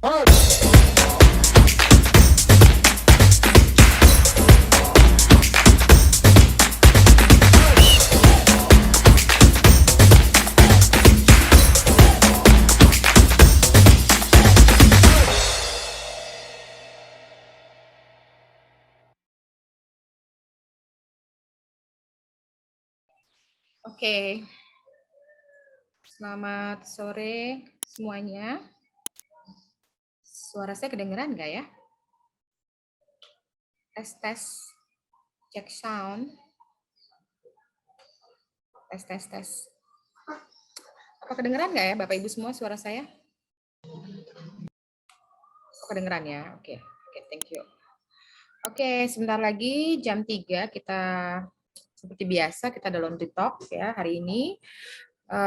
Oke, selamat sore semuanya. Suara saya kedengeran nggak ya? Tes, cek sound. Tes. Apa kedengeran nggak ya Bapak Ibu semua suara saya? Kedengeran ya? Oke, thank you. Oke, sebentar lagi jam 3 kita seperti biasa kita ada laundry talk ya hari ini.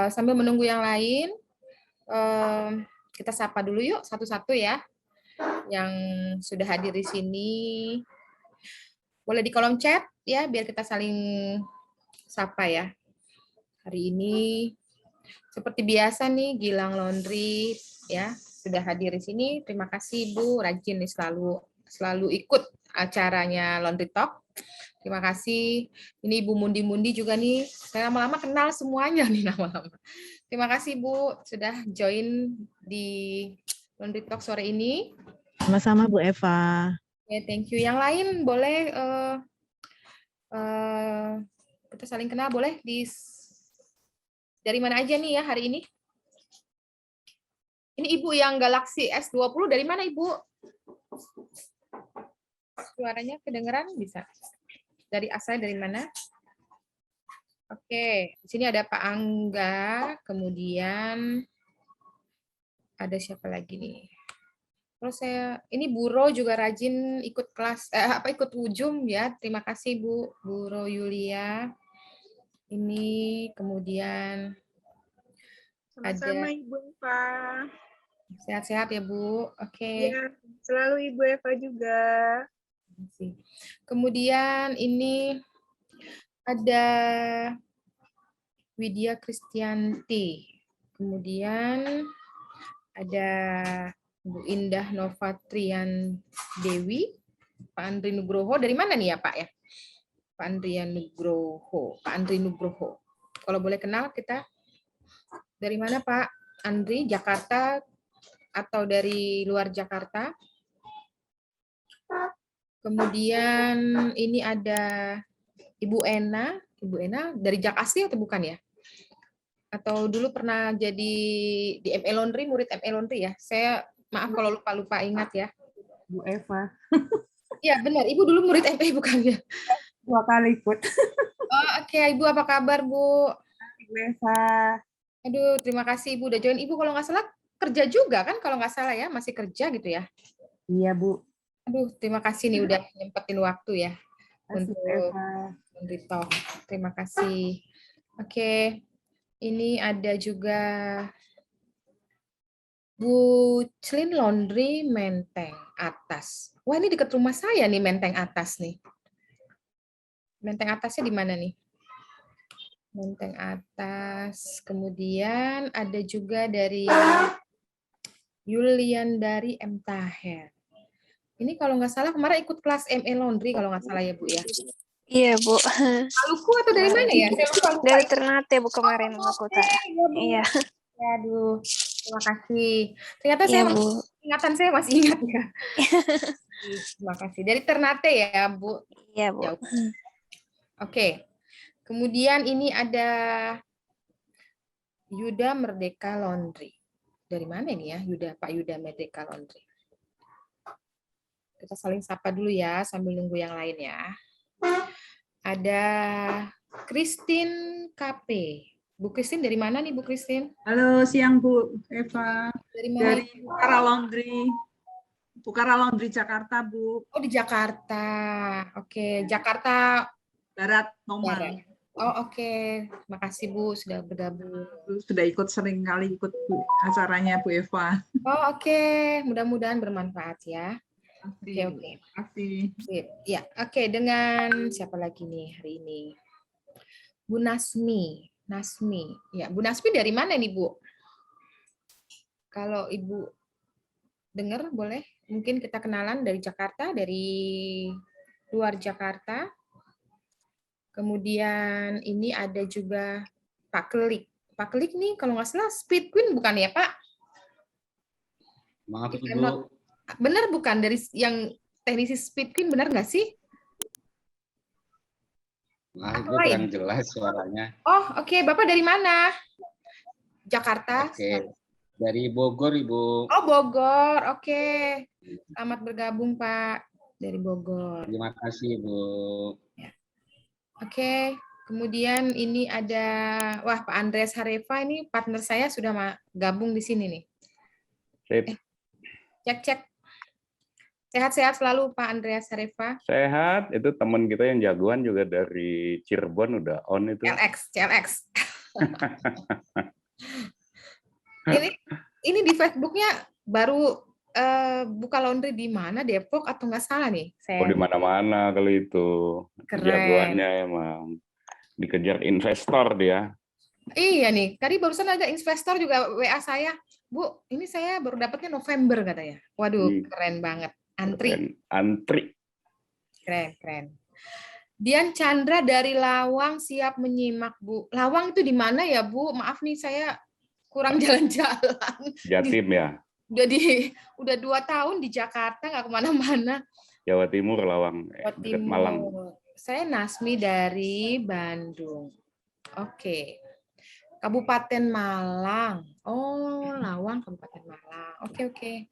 Sambil menunggu yang lain, kita sapa dulu yuk satu-satu ya. Yang sudah hadir di sini. Boleh di kolom chat ya biar kita saling sapa ya. Hari ini seperti biasa nih Gilang Laundry ya sudah hadir di sini. Terima kasih Bu, rajin nih selalu ikut acaranya Laundry Talk. Terima kasih. Ini Ibu Mundi juga nih. Saya lama-lama kenal semuanya nih lama-lama. Terima kasih Bu sudah join di Laundry Talk sore ini. Sama-sama Bu Eva. Ya, thank you. Yang lain boleh kita saling kenal boleh dari mana aja nih ya hari ini? Ini Ibu yang Galaxy S20 dari mana Ibu? Suaranya kedengeran bisa? Dari asal dari mana? Oke, di sini ada Pak Angga, kemudian ada siapa lagi nih? Terus ini Bu Ro juga rajin ikut kelas ikut ujum ya. Terima kasih Bu Ro Yulia. Ini kemudian sama-sama ada Ibu Eva. Sehat-sehat ya Bu. Oke. Ya, selalu Ibu Eva juga. Kemudian ini ada Widya Kristianti. Kemudian ada Bu Indah Novatrian Dewi, Pak Andri Nugroho. Dari mana nih ya Pak ya? Pak Andri Nugroho. Kalau boleh kenal kita dari mana Pak Andri? Jakarta atau dari luar Jakarta? Kemudian ini ada Ibu Ena dari Jakasih atau bukan ya? Atau dulu pernah jadi di ME Laundry, murid ME Laundry ya? Saya maaf kalau lupa ingat ya. Bu Eva. Iya benar, Ibu dulu murid ME bukan ya? 2 kali ikut. Oh, oke, Ibu apa kabar Bu? Bu Eva. Aduh, terima kasih Ibu udah join. Ibu kalau nggak salah kerja juga kan? Kalau nggak salah ya, masih kerja gitu ya? Iya Bu. Aduh, terima kasih nih udah nyempetin waktu ya untuk Eva. Talk. Terima kasih. Oke, ini ada juga Bu Celin Laundry Menteng Atas. Wah, ini dekat rumah saya nih Menteng Atas nih. Menteng Atasnya di mana nih? Menteng Atas. Kemudian ada juga dari Yulian dari M. Taher. Ini kalau nggak salah kemarin ikut kelas ME Laundry kalau nggak salah ya Bu ya? Iya Bu. Maluku atau dari mana ya? Saya lupa. Dari Ternate Bu kemarin aku tak. Iya. Aduh, terima kasih. Ternyata Iya, saya Bu. ingatan saya masih ingat ya. Terima kasih. Dari Ternate ya Bu? Iya Bu. Oke. Kemudian ini ada Yuda Merdeka Laundry. Dari mana ini ya Pak Yuda Merdeka Laundry? Kita saling sapa dulu ya sambil nunggu yang lain ya. Ada Christine KP. Bu Christine dari mana nih Bu Christine? Halo, siang Bu Eva. Dari mana? Dari Bukara Laundry. Bukara Laundry Jakarta, Bu. Oh, di Jakarta. Oke, Jakarta Barat, Tomang. Barat. Oh, oke. Makasih Bu sudah bergabung. Sudah ikut sering kali ikut acaranya Bu Eva. Oh, oke. Mudah-mudahan bermanfaat ya. Oke. Terima kasih. Ya, oke. Dengan siapa lagi nih hari ini? Bu Nasmi. Ya, Bu Nasmi dari mana nih Bu? Kalau Ibu dengar boleh? Mungkin kita kenalan dari Jakarta, dari luar Jakarta. Kemudian ini ada juga Pak Klik. Pak Klik nih kalau nggak salah Speed Queen bukan ya Pak? Maaf If I'm not- Ibu, Benar bukan dari yang teknisi Speed Queen, benar nggak sih? maaf Atau Ibu lain? kurang jelas suaranya. Oh oke, Bapak dari mana? Jakarta? Oke, dari Bogor Ibu. Oh Bogor, oke. Selamat bergabung Pak dari Bogor. Terima kasih Ibu. Oke, kemudian ini ada, wah Pak Andreas Harefa ini partner saya sudah gabung di sini nih. Sip. Cek. Sehat-sehat selalu Pak Andreas Harefa. Sehat, itu teman kita yang jagoan juga dari Cirebon udah on itu. CLX. ini di Facebooknya baru buka laundry di mana, Depok atau nggak salah nih? Oh di mana-mana kalau itu. Keren. Jagoannya emang dikejar investor dia. Iya nih, tadi barusan ada investor juga WA saya, Bu, ini saya baru dapatnya November katanya. Waduh, keren banget. Antri. Keren. Dian Chandra dari Lawang siap menyimak, Bu. Lawang itu di mana ya, Bu? Maaf nih, saya kurang jalan-jalan. Jatim ya? Udah 2 tahun di Jakarta, nggak kemana-mana. Jawa Timur, Lawang, dekat Malang. Saya Nasmi dari Bandung. Oke. Kabupaten Malang. Oh, Lawang, Kabupaten Malang. Oke.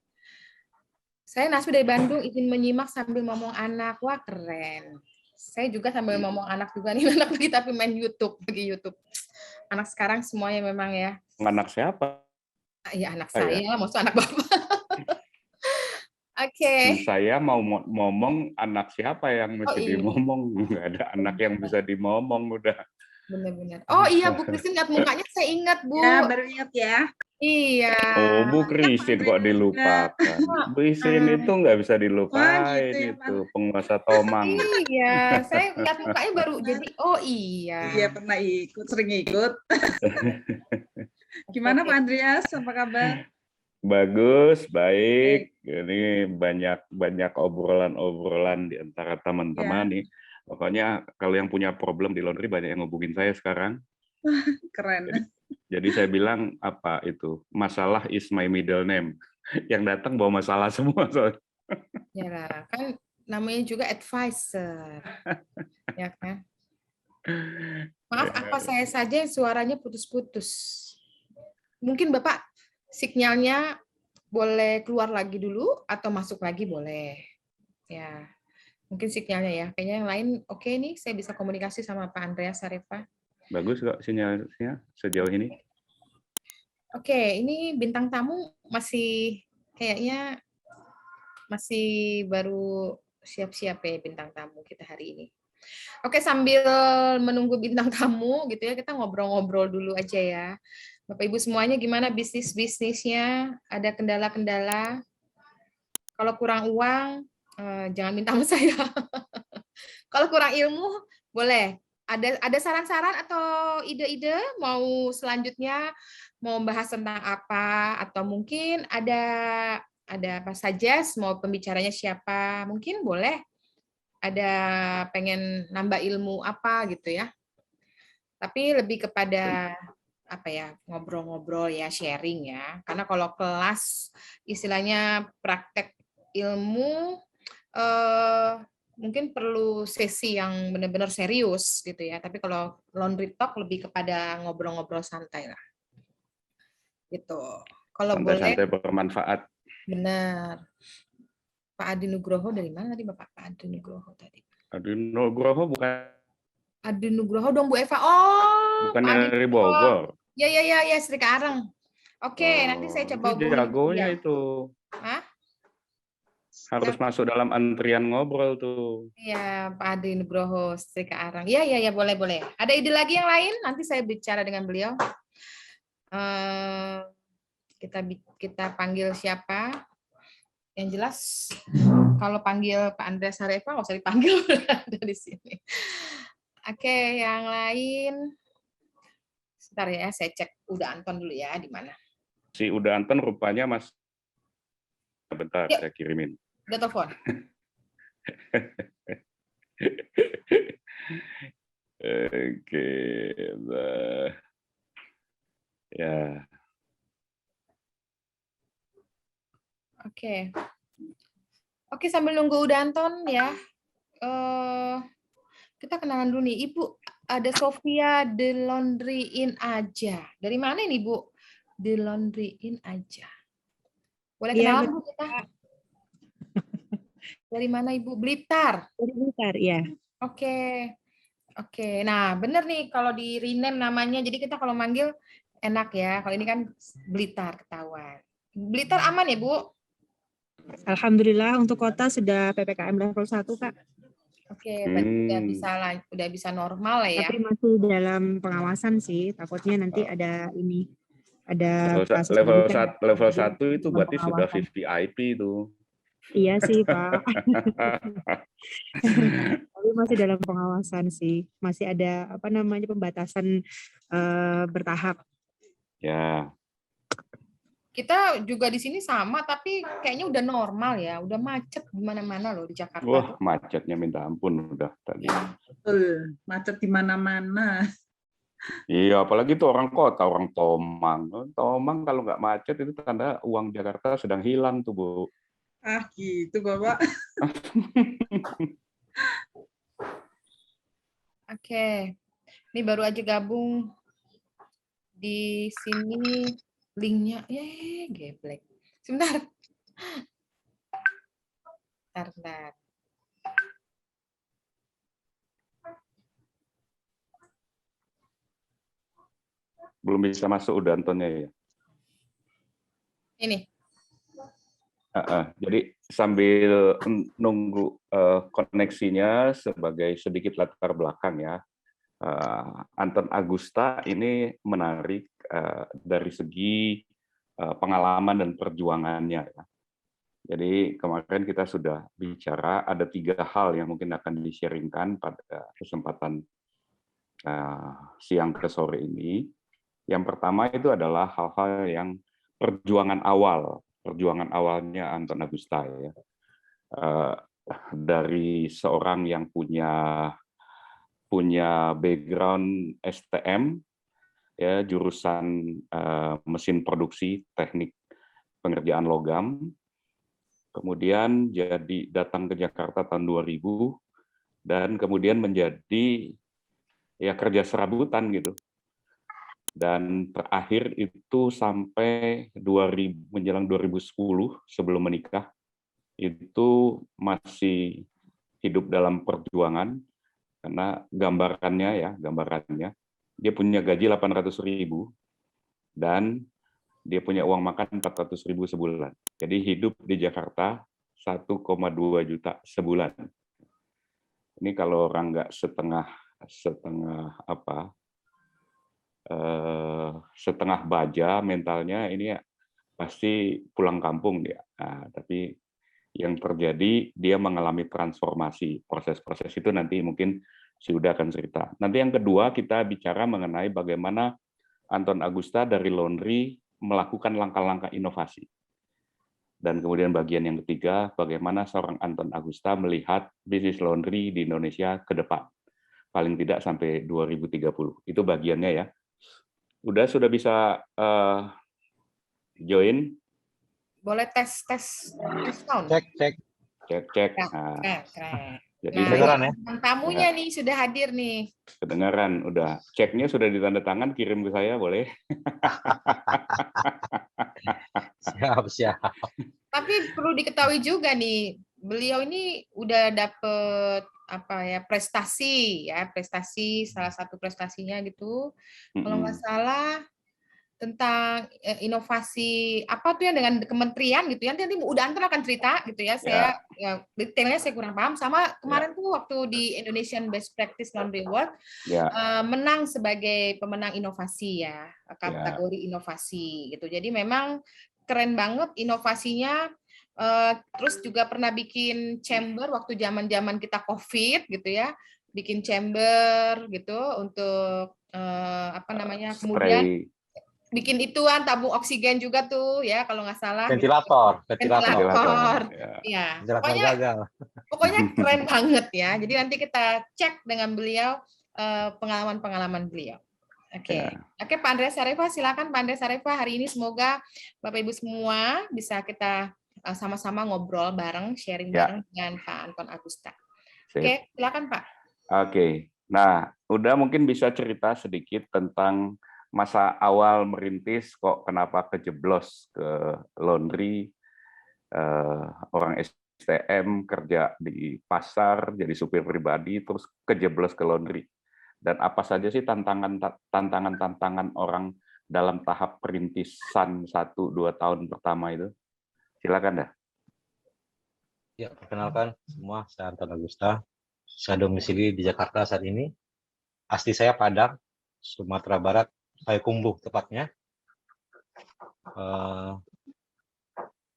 Saya Nasmi dari Bandung, izin menyimak sambil ngomong anak. Wah, keren. Saya juga sambil ngomong anak juga nih, anak lagi tapi main YouTube, lagi YouTube. Anak sekarang semuanya memang ya. Anak siapa? Iya, anak saya, maksud anak Bapak. Oke. Saya mau ngomong anak siapa yang mesti dimomong. Nggak ada anak yang bisa dimomong udah. Benar-benar. Oh iya, Bu Christine ingat mukanya, saya ingat, Bu. Ya, baru ingat ya. Iya. Oh, Bu Christine kok dilupakan. Bu Christine itu nggak bisa dilupain, gitu ya, itu penguasa Tomang. Iya, saya lihat mukanya baru jadi, oh iya. Iya, pernah ikut, sering ikut. Gimana Pak Andreas, apa kabar? Bagus, baik. Ini banyak obrolan di antara teman-teman nih. Pokoknya kalau yang punya problem di laundry banyak yang ngubungin saya sekarang. Keren. Jadi saya bilang apa itu? Masalah is my middle name. Yang datang bawa masalah semua soalnya. Ya lah, kan namanya juga advisor. Ya kan? Maaf, apa saya saja yang suaranya putus-putus. Mungkin Bapak sinyalnya boleh keluar lagi dulu atau masuk lagi boleh. Ya, mungkin sinyalnya ya. Kayaknya yang lain oke nih, saya bisa komunikasi sama Pak Andreas Harefa. Bagus kok sinyalnya sejauh ini. Oke, ini bintang tamu kayaknya masih baru siap-siap ya bintang tamu kita hari ini. Oke, sambil menunggu bintang tamu gitu ya, kita ngobrol-ngobrol dulu aja ya. Bapak Ibu semuanya gimana bisnisnya? Ada kendala-kendala? Kalau kurang uang, jangan minta sama saya. Kalau kurang ilmu, boleh. Ada saran-saran atau ide-ide mau selanjutnya mau membahas tentang apa, atau mungkin ada apa saja, mau pembicaranya siapa, mungkin boleh. Ada pengen nambah ilmu apa gitu ya. Tapi lebih kepada apa ya, ngobrol-ngobrol ya, sharing ya. Karena kalau kelas istilahnya praktek ilmu mungkin perlu sesi yang benar-benar serius gitu ya. Tapi kalau laundry talk lebih kepada ngobrol-ngobrol santai lah. Gitu. Kalau boleh Santai-santai bermanfaat. benar. Pak Adi Nugroho dari mana tadi Bapak? Pak Adi Nugroho tadi. Adi Nugroho bukan Adi Nugroho dong Bu Eva. Oh, bukan Pak Adi dari Nugroho. Bogor. Ya, Sri Karang. Oke, nanti saya coba Itu hubungi jagonya dia. itu. Hah? Harus masuk dalam antrian ngobrol tuh. Iya, Pak Adi Nugroho, Sri Karang. Iya, boleh. Ada ide lagi yang lain? Nanti saya bicara dengan beliau. Kita panggil siapa? Yang jelas, kalau panggil Pak Andreas Harefa, nggak usah dipanggil dari sini. Oke, yang lain. Sebentar ya, saya cek Uda Anton dulu ya, di mana. Si Uda Anton rupanya bentar Yuk. saya kirimin. Udah telepon. Oke, nah. Ya, Oke. Oke, sambil nunggu Udanton ya. Kita kenalan dulu nih. Ibu, ada Sofia The Laundry In aja. Dari mana ini, Bu? The Laundry In aja. Boleh Iya, kenalan, Bu, kita? Dari mana, Ibu? Blitar. Dari Blitar, ya. Oke. Oke. Nah, bener nih kalau di rename namanya. Jadi kita kalau manggil enak ya. Kalau ini kan Blitar ketahuan. Blitar aman ya, Bu? Alhamdulillah untuk kota sudah PPKM level 1, Kak. Oke, berarti udah bisa normal lah ya. Tapi masih dalam pengawasan sih. Takutnya nanti ada kasus level lagi kan. level Jadi 1 itu dalam berarti sudah pengawasan. VIP itu. Iya sih, Pak. Tapi masih dalam pengawasan sih. Masih ada pembatasan bertahap. Ya, Kita juga di sini sama, tapi kayaknya udah normal ya. Udah macet di mana-mana loh di Jakarta. wah macetnya minta ampun udah tadi. Betul, macet di mana-mana. Iya, apalagi itu orang kota, orang Tomang. Tomang kalau nggak macet itu tanda uang Jakarta sedang hilang tuh, Bu. Ah, gitu, Bapak. Oke. Ini baru aja gabung di sini linknya. Geblek. Sebentar. Bentar. Belum bisa masuk Udantonnya ya. Ini. Jadi sambil nunggu koneksinya sebagai sedikit latar belakang ya, Anton Agusta ini menarik dari segi pengalaman dan perjuangannya. Ya. Jadi kemarin kita sudah bicara ada 3 hal yang mungkin akan di-sharingkan pada kesempatan siang ke sore ini. Yang pertama itu adalah hal-hal yang perjuangan awalnya Anton Agusta ya, dari seorang yang punya background STM ya, jurusan mesin produksi teknik pengerjaan logam, kemudian datang ke Jakarta tahun 2000 dan kemudian menjadi ya kerja serabutan gitu. Dan terakhir itu sampai menjelang 2010 sebelum menikah itu masih hidup dalam perjuangan karena gambarannya dia punya gaji 800.000 dan dia punya uang makan 400.000 sebulan. Jadi hidup di Jakarta 1,2 juta sebulan. Ini kalau orang nggak setengah baja mentalnya ini pasti pulang kampung dia. Nah, tapi yang terjadi dia mengalami transformasi. Proses-proses itu nanti mungkin si Uda akan cerita. Nanti yang kedua kita bicara mengenai bagaimana Anton Agusta dari laundry melakukan langkah-langkah inovasi. Dan kemudian bagian yang ketiga, bagaimana seorang Anton Agusta melihat bisnis laundry di Indonesia ke depan. Paling tidak sampai 2030. Itu bagiannya ya. Sudah bisa join? Boleh tes sound. Cek. Cek. Nah, keren. Jadi Kedengeran ya? Tamunya nih sudah hadir nih. Kedengaran, udah. Ceknya sudah ditanda tangan, kirim ke saya, boleh? Siap. Tapi perlu diketahui juga nih, beliau ini udah dapet prestasi, salah satu prestasinya gitu. Kalau nggak salah tentang inovasi apa tuh yang dengan kementerian gitu ya. Nanti udah Anton akan cerita gitu ya. Saya detailnya saya kurang paham. Sama kemarin tuh waktu di Indonesian Best Practice Laundry Award menang sebagai pemenang inovasi ya, kategori inovasi gitu. Jadi memang keren banget inovasinya. Terus juga pernah bikin chamber waktu zaman kita COVID gitu ya, bikin chamber gitu untuk kemudian bikin ituan tabung oksigen juga tuh ya kalau nggak salah. Ventilator. Ventilator. Ya. Ya, Ventilator pokoknya gagal. pokoknya keren banget ya. Jadi nanti kita cek dengan beliau pengalaman-pengalaman beliau. Oke, Ya. Oke Pak Andreas Sarefa, silakan Pak Andreas Sarefa hari ini semoga Bapak Ibu semua bisa kita sama-sama ngobrol bareng, sharing Ya. bareng dengan Pak Anton Agusta. Sip. Oke, silakan Pak. Oke. Nah, udah mungkin bisa cerita sedikit tentang masa awal merintis kok kenapa kejeblos ke laundry, orang STM kerja di pasar jadi supir pribadi terus kejeblos ke laundry. Dan apa saja sih tantangan orang dalam tahap perintisan 1-2 tahun pertama itu? Silakan dah. Ya, perkenalkan semua, saya Anton Agusta. Saya domisili di Jakarta saat ini. Asli saya Padang, Sumatera Barat, Payakumbuh tepatnya.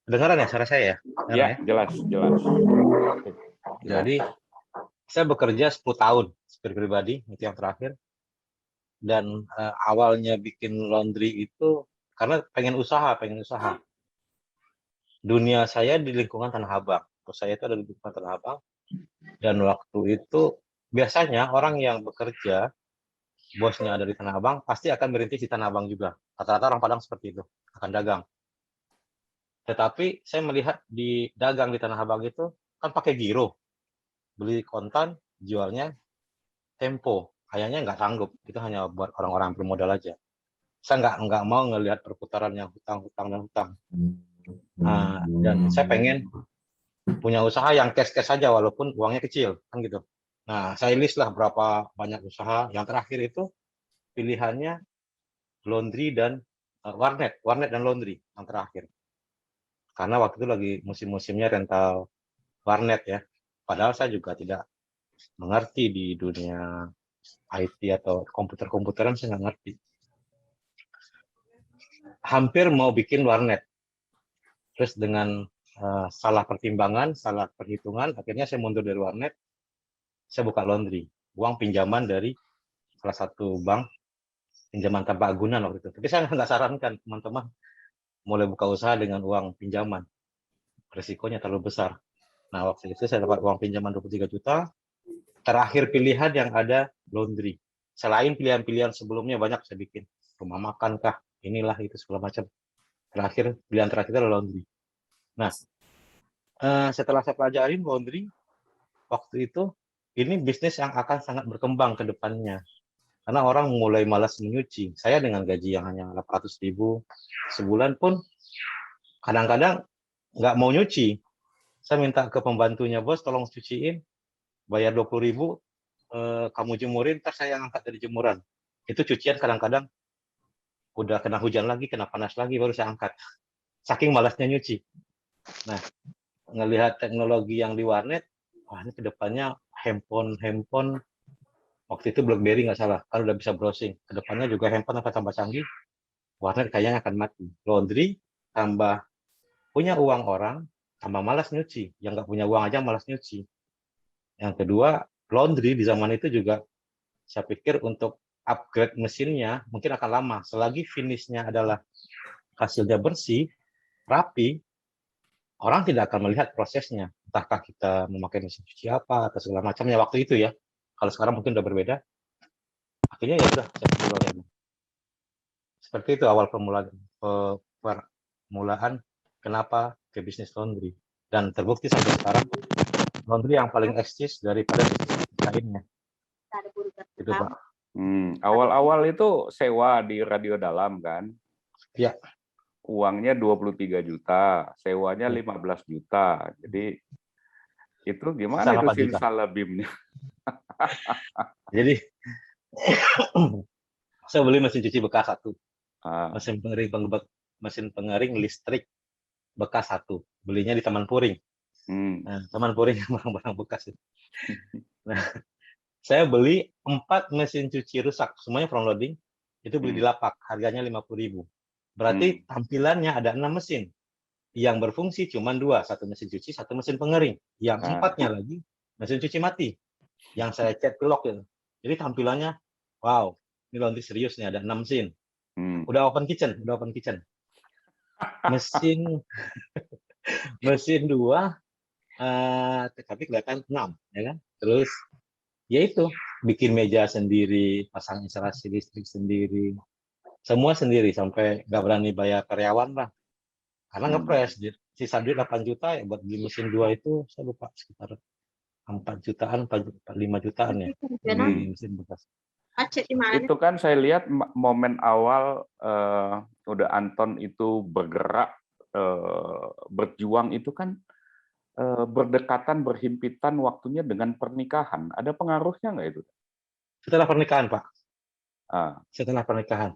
Kedengaran ya suara saya ya? Ya, jelas. Jadi, saya bekerja 10 tahun supir pribadi, itu yang terakhir. Dan awalnya bikin laundry itu karena pengen usaha. Dunia saya di lingkungan Tanah Abang. Saya itu ada di lingkungan Tanah Abang. Dan waktu itu biasanya orang yang bekerja, bosnya ada di Tanah Abang, pasti akan merintis di Tanah Abang juga. Rata-rata orang Padang seperti itu, akan dagang. Tetapi saya melihat di dagang di Tanah Abang itu kan pakai giro. Beli kontan, jualnya tempo. Kayaknya nggak sanggup. Itu hanya buat orang-orang yang bermodal aja. Saya nggak mau ngelihat perputaran yang hutang. Nah, dan saya pengen punya usaha yang cash saja walaupun uangnya kecil kan gitu. Nah, saya list lah berapa banyak usaha. Yang terakhir itu pilihannya laundry dan warnet dan laundry yang terakhir. Karena waktu itu lagi musim-musimnya rental warnet ya. Padahal saya juga tidak mengerti di dunia IT atau komputeran saya nggak ngerti. Hampir mau bikin warnet. Terus dengan salah pertimbangan, salah perhitungan, akhirnya saya mundur dari warnet, saya buka laundry. Uang pinjaman dari salah satu bank, pinjaman tanpa agunan waktu itu. Tapi saya nggak sarankan teman-teman mulai buka usaha dengan uang pinjaman. Resikonya terlalu besar. Nah, waktu itu saya dapat uang pinjaman 23 juta. Terakhir pilihan yang ada laundry. Selain pilihan-pilihan sebelumnya banyak saya bikin. Rumah makan kah, inilah itu segala macam. Pilihan terakhir adalah laundry. Nah, setelah saya pelajarin laundry, waktu itu ini bisnis yang akan sangat berkembang ke depannya. Karena orang mulai malas menyuci. Saya dengan gaji yang hanya 800.000 sebulan pun kadang-kadang nggak mau nyuci. Saya minta ke pembantunya, bos tolong cuciin, bayar 20.000, kamu jemurin, ntar saya angkat dari jemuran. Itu cucian kadang-kadang udah kena hujan lagi, kena panas lagi, baru saya angkat. Saking malasnya nyuci. Nah, ngelihat teknologi yang di warnet, wah ini kedepannya handphone, waktu itu BlackBerry nggak salah, kan udah bisa browsing. Kedepannya juga handphone akan tambah canggih, warnet kayaknya akan mati. Laundry, tambah punya uang orang, tambah malas nyuci. Yang nggak punya uang aja malas nyuci. Yang kedua, laundry di zaman itu juga, saya pikir untuk upgrade mesinnya mungkin akan lama. Selagi finishnya adalah hasilnya bersih, rapi, orang tidak akan melihat prosesnya. Entahkah kita memakai mesin cuci apa atau segala macamnya waktu itu ya. Kalau sekarang mungkin udah berbeda. Akhirnya ya udah saya jual. Seperti itu awal permulaan kenapa ke bisnis laundry. Dan terbukti sampai sekarang laundry yang paling eksis daripada bisnis lainnya. Itu Pak. Awal-awal itu sewa di Radio Dalam kan? Ya. Uangnya 23 juta, sewanya 15 juta. Jadi itu gimana itu simsalabimnya? Jadi saya beli mesin cuci bekas satu. Mesin pengering listrik bekas satu. Belinya di Taman Puring. Nah, Taman Puring barang-barang bekas itu. Nah, saya beli 4 mesin cuci rusak, semuanya front loading. Itu beli di lapak, harganya 50.000. Berarti tampilannya ada 6 mesin. Yang berfungsi cuma 2, 1 mesin cuci, 1 mesin pengering. Yang 4-nya lagi mesin cuci mati. Yang saya cat lock itu. Jadi tampilannya, wow, ini laundry serius nih, ada 6 mesin. Udah open kitchen. Mesin mesin 2, tapi kelihatan 6, ya kan? Terus ya itu bikin meja sendiri, pasang instalasi listrik sendiri, semua sendiri sampai nggak berani bayar karyawan lah, karena ngepres. Sisa duit 8 juta ya buat beli mesin 2 itu saya lupa sekitar 4 jutaan, 5 jutaan ya. Beli mesin bekas. Itu kan saya lihat momen awal udah Anton itu bergerak berjuang itu kan berdekatan, berhimpitan waktunya dengan pernikahan. Ada pengaruhnya nggak itu? Setelah pernikahan, Pak. Ah. Setelah pernikahan.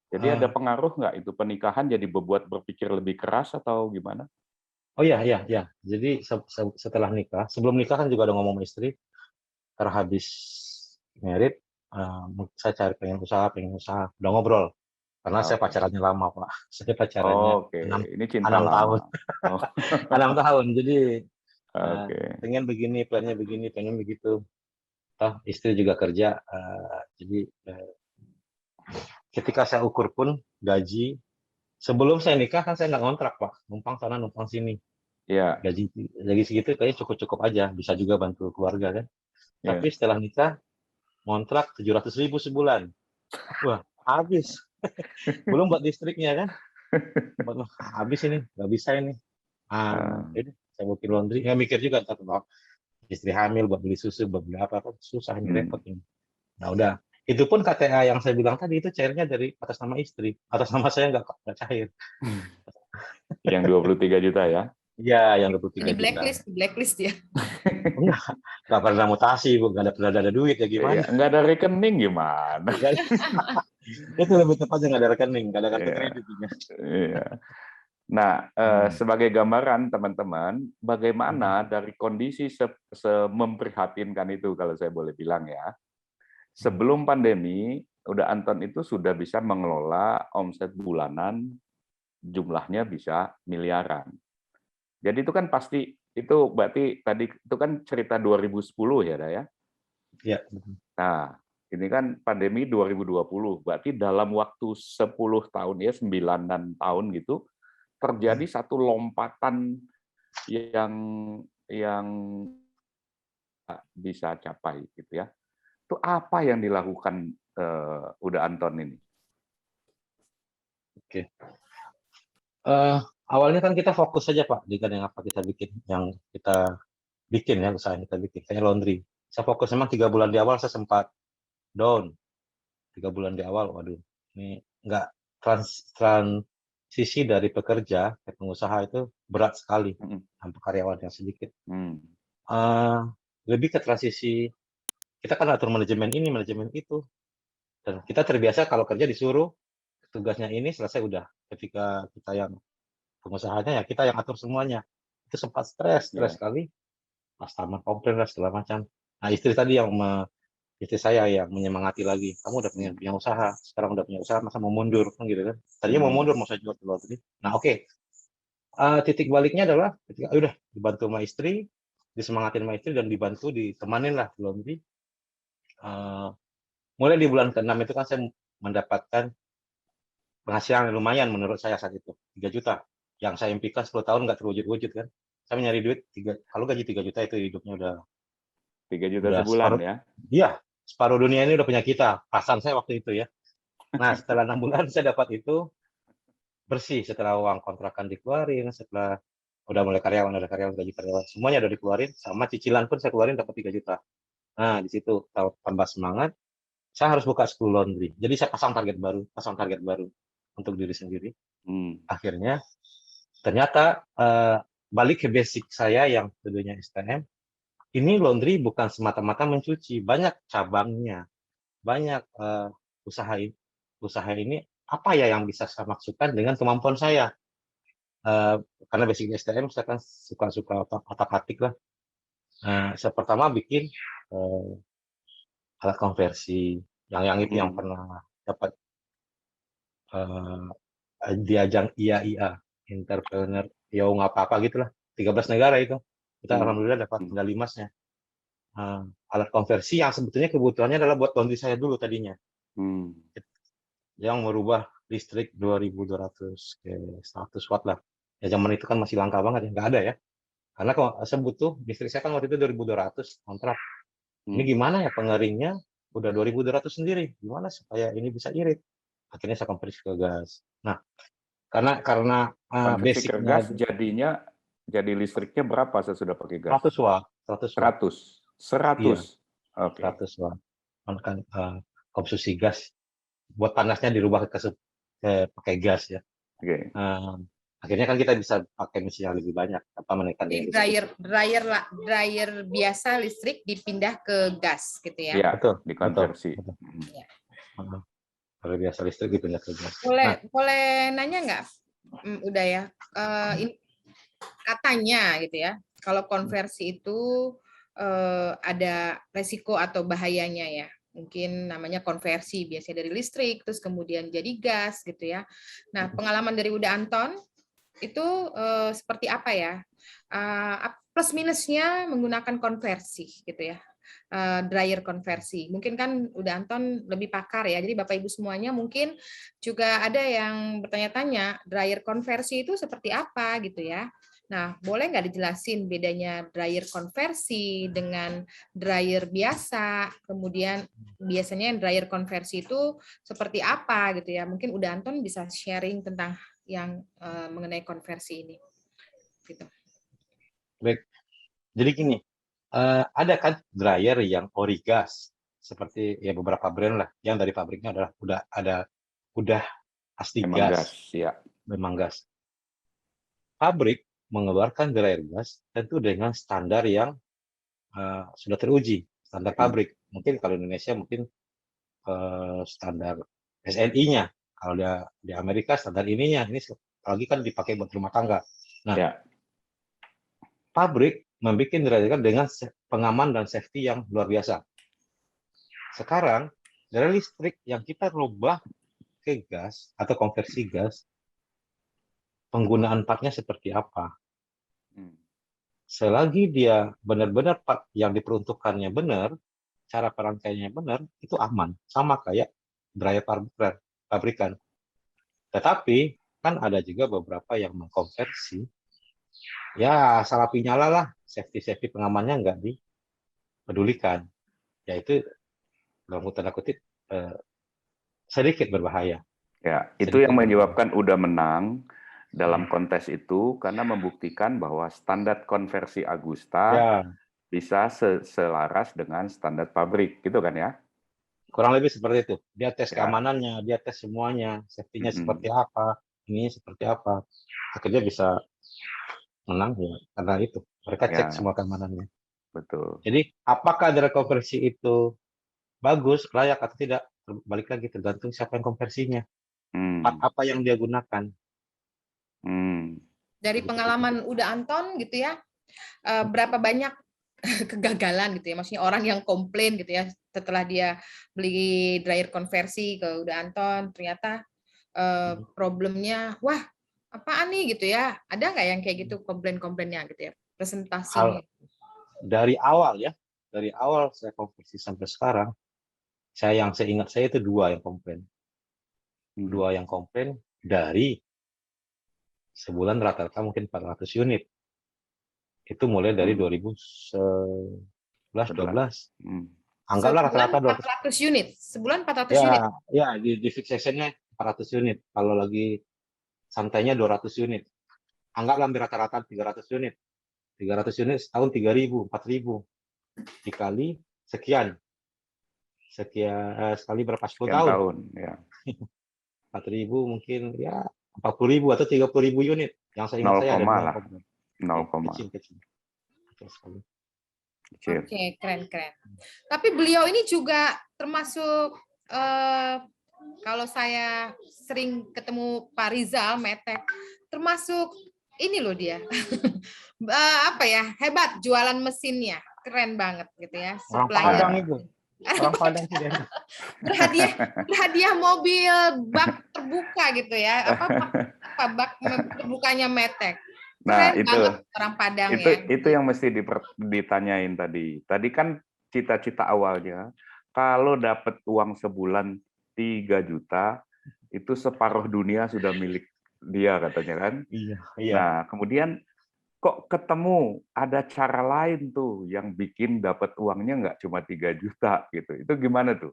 Jadi ada pengaruh nggak itu pernikahan jadi membuat berpikir lebih keras atau gimana? Oh iya. Jadi setelah nikah, sebelum nikah kan juga ada ngomong sama istri, terhabis merit, saya cari pengen usaha, udah ngobrol. Karena saya pacarannya lama, Pak. Saya pacarannya 6 tahun. 6 tahun. Jadi pengen begini, plannya begini, pengen begitu. Istri juga kerja. Jadi ketika saya ukur pun gaji, sebelum saya nikah kan saya nggak ngontrak, Pak. Numpang sana, numpang sini. Iya. Gaji segitu kayaknya cukup-cukup aja. Bisa juga bantu keluarga kan. Tapi setelah nikah, ngontrak 700.000 sebulan. Wah, habis. Belum buat listriknya kan. Habis ini, nggak bisa ini. Jadi saya bikin laundry. Ya mikir juga, istri hamil, buat beli susu, buat beli apa, susah ini, repot ini. Nah udah. Itu pun KTA yang saya bilang tadi itu cairnya dari atas nama istri. Atas nama saya nggak cair. Yang 23 juta ya? Iya, yang 23 Di juta. blacklist ya. Nggak pernah mutasi, Bu. Nggak pernah ada duit ya gimana? Nggak ada rekening gimana? Itu lebih tepatnya nggak ada rekening, nggak ada kartu kredit. Iya. Nah, sebagai gambaran teman-teman, bagaimana dari kondisi memprihatinkan itu kalau saya boleh bilang ya. Sebelum pandemi, udah Anton itu sudah bisa mengelola omset bulanan, jumlahnya bisa miliaran. Jadi itu kan pasti, itu berarti tadi itu kan cerita 2010 ya, Dah ya? Iya. Nah, ini kan pandemi 2020, berarti dalam waktu 10 tahun ya, 9 tahun gitu, terjadi satu lompatan yang bisa capai gitu ya. Itu apa yang dilakukan udah Anton ini? Oke. Awalnya kan kita fokus saja, Pak, dengan yang apa kita bikin, ya, usaha yang kita bikin, kayak laundry. Saya fokus, memang 3 bulan di awal saya sempat down. 3 bulan di awal, waduh, ini nggak transisi dari pekerja ke pengusaha itu berat sekali, tanpa karyawan yang sedikit. Lebih ke transisi, kita kan atur manajemen ini, manajemen itu. Dan kita terbiasa kalau kerja disuruh, tugasnya ini selesai udah. Ketika kita yang pengusahanya ya kita yang atur semuanya. Itu sempat stres sekali. Customer komplain lah segala macam. Nah istri saya yang menyemangati lagi. Kamu udah punya usaha, sekarang udah punya usaha, masa mau mundur kan gitu kan? Tadinya mau mundur, mau saya jual dulu tadi. Nah oke. Titik baliknya adalah ketika udah dibantu sama istri, disemangatin sama istri dan dibantu ditemanin lah laundry. Mulai di bulan ke-6 itu kan saya mendapatkan penghasilan yang lumayan menurut saya saat itu, 3 juta. Yang saya impikan 10 tahun nggak terwujud-wujud kan. Saya nyari duit, kalau gaji 3 juta itu hidupnya udah 3 juta sebulan ya? Iya, separuh dunia ini udah punya kita. Pasan saya waktu itu ya. Nah, setelah 6 bulan saya dapat itu bersih. Setelah uang kontrakan dikeluarin, setelah udah mulai karyawan, ada karyawan, gaji karyawan, semuanya udah dikeluarin. Sama cicilan pun saya keluarin dapat 3 juta. Nah, di situ tambah semangat. Saya harus buka school laundry. Jadi saya pasang target baru untuk diri sendiri. Akhirnya ternyata balik ke basic saya yang tentunya STM. Ini laundry bukan semata-mata mencuci, banyak cabangnya, banyak usaha ini apa ya yang bisa saya maksudkan dengan kemampuan saya. Karena basic STM saya kan suka otak-atik lah. Saya pertama bikin alat konversi yang itu yang pernah dapat di ajang IAIA, Entrepreneur Young apa gitulah, 13 negara itu kita alhamdulillah dapat medali emasnya. Alat konversi yang sebetulnya kebutuhannya adalah buat laundry saya dulu tadinya. yang merubah listrik 2.200 ke 100 watt lah. Ya zaman itu kan masih langka banget ya, nggak ada ya. Karena kalau saya butuh, listrik saya kan waktu itu 2.200 kontrak. Ini gimana ya pengeringnya udah 2.200 sendiri, gimana supaya ini bisa irit? Akhirnya saya konversi ke gas. Nah, karena Konversi ke basicnya gas jadinya jadi listriknya berapa sesudah pakai gas? 100 watt, 100 watt, 100. Iya. 100. Oke. 100 watt. Kan konsumsi gas buat panasnya dirubah ke pakai gas ya. Oke. Akhirnya kan kita bisa pakai mesin yang lebih banyak apa menaikkan Jadi daya listrik. dryer biasa listrik dipindah ke gas gitu ya. Iya, Betul, dikonversi. betul. Iya. Kalau biasa listrik dipindah ke gas. Boleh nanya nggak? Udah ya. Ini katanya gitu ya. Kalau konversi itu ada resiko atau bahayanya ya. Mungkin namanya konversi biasanya dari listrik terus kemudian jadi gas gitu ya. Nah, pengalaman dari Uda Anton itu seperti apa ya? Plus minusnya menggunakan konversi gitu ya. Dryer konversi. Mungkin kan Uda Anton lebih pakar ya. Jadi Bapak Ibu semuanya mungkin juga ada yang bertanya-tanya dryer konversi itu seperti apa gitu ya. Nah, boleh nggak dijelasin bedanya dryer konversi dengan dryer biasa? Kemudian biasanya yang dryer konversi itu seperti apa gitu ya? Mungkin Uda Anton bisa sharing tentang yang mengenai konversi ini. Gitu. Baik. Jadi gini, ada kan dryer yang ori gas seperti ya beberapa brand lah yang dari pabriknya adalah udah asli Memang gas, ya. memang gas. Pabrik mengeluarkan dryer gas tentu dengan standar yang sudah teruji, standar pabrik. Mungkin kalau Indonesia mungkin standar SNI-nya, kalau di Amerika standar ininya, ini lagi kan dipakai buat rumah tangga. Nah, Ya. pabrik membuat dryer dengan pengaman dan safety yang luar biasa. Sekarang dari listrik yang kita rubah ke gas atau konversi gas, penggunaan partnya seperti apa? Selagi dia benar-benar part yang diperuntukkannya benar, cara perangkaiannya benar, itu aman. Sama kayak dryer pabrikan. Tetapi kan ada juga beberapa yang mengkonversi, ya salah pinyala lah, safety pengamannya nggak dipedulikan. Yaitu dalam tanda kutip sedikit berbahaya. Ya, itu yang menyebabkan Uda menang dalam kontes itu karena membuktikan bahwa standar konversi Agusta bisa selaras dengan standar pabrik, gitu kan ya? Kurang lebih seperti itu. Dia tes keamanannya, dia tes semuanya, safety-nya seperti apa, ini seperti apa. Akhirnya bisa menang ya karena itu. Mereka cek semua keamanannya. Betul. Jadi apakah dari konversi itu bagus, layak atau tidak? Balik lagi tergantung siapa yang konversinya. Apa yang dia gunakan. Dari pengalaman Uda Anton gitu ya, berapa banyak kegagalan gitu ya, maksudnya orang yang komplain gitu ya setelah dia beli dryer konversi ke Uda Anton, ternyata problemnya, wah apaan nih gitu ya, ada nggak yang kayak gitu komplain-komplainnya gitu ya, presentasinya? Dari awal saya konversi sampai sekarang, yang saya ingat saya itu dua yang komplain dari sebulan rata-rata mungkin 400 unit. Itu mulai dari 2011-12. Anggaplah rata-rata 400 unit. Sebulan 400 unit. Ya, di fixation-nya 400 unit. Kalau lagi santainya 200 unit. Anggaplah rata-rata 300 unit. 300 unit setahun 3.000, 4.000. Dikali sekian. Sekali berapa 10 tahun ya. 4.000 mungkin ya 40.000 atau 30.000 unit. Yang saya ingat saya ada 0, kecil. Oke, keren. Tapi beliau ini juga termasuk kalau saya sering ketemu Pak Rizal Metek, termasuk ini loh dia. Hebat jualan mesinnya. Keren banget gitu ya. Orang Padang itu. Orang Padang sih. Berhadiah mobil bak terbuka gitu ya. Bak terbukanya Metek. Nah, keren itu orang Padang itu yang mesti ditanyain tadi. Tadi kan cita-cita awalnya kalau dapat uang sebulan 3 juta, itu separuh dunia sudah milik dia katanya kan. Iya, iya. Nah, kemudian kok ketemu ada cara lain tuh yang bikin dapat uangnya nggak cuma 3 juta gitu. Itu gimana tuh?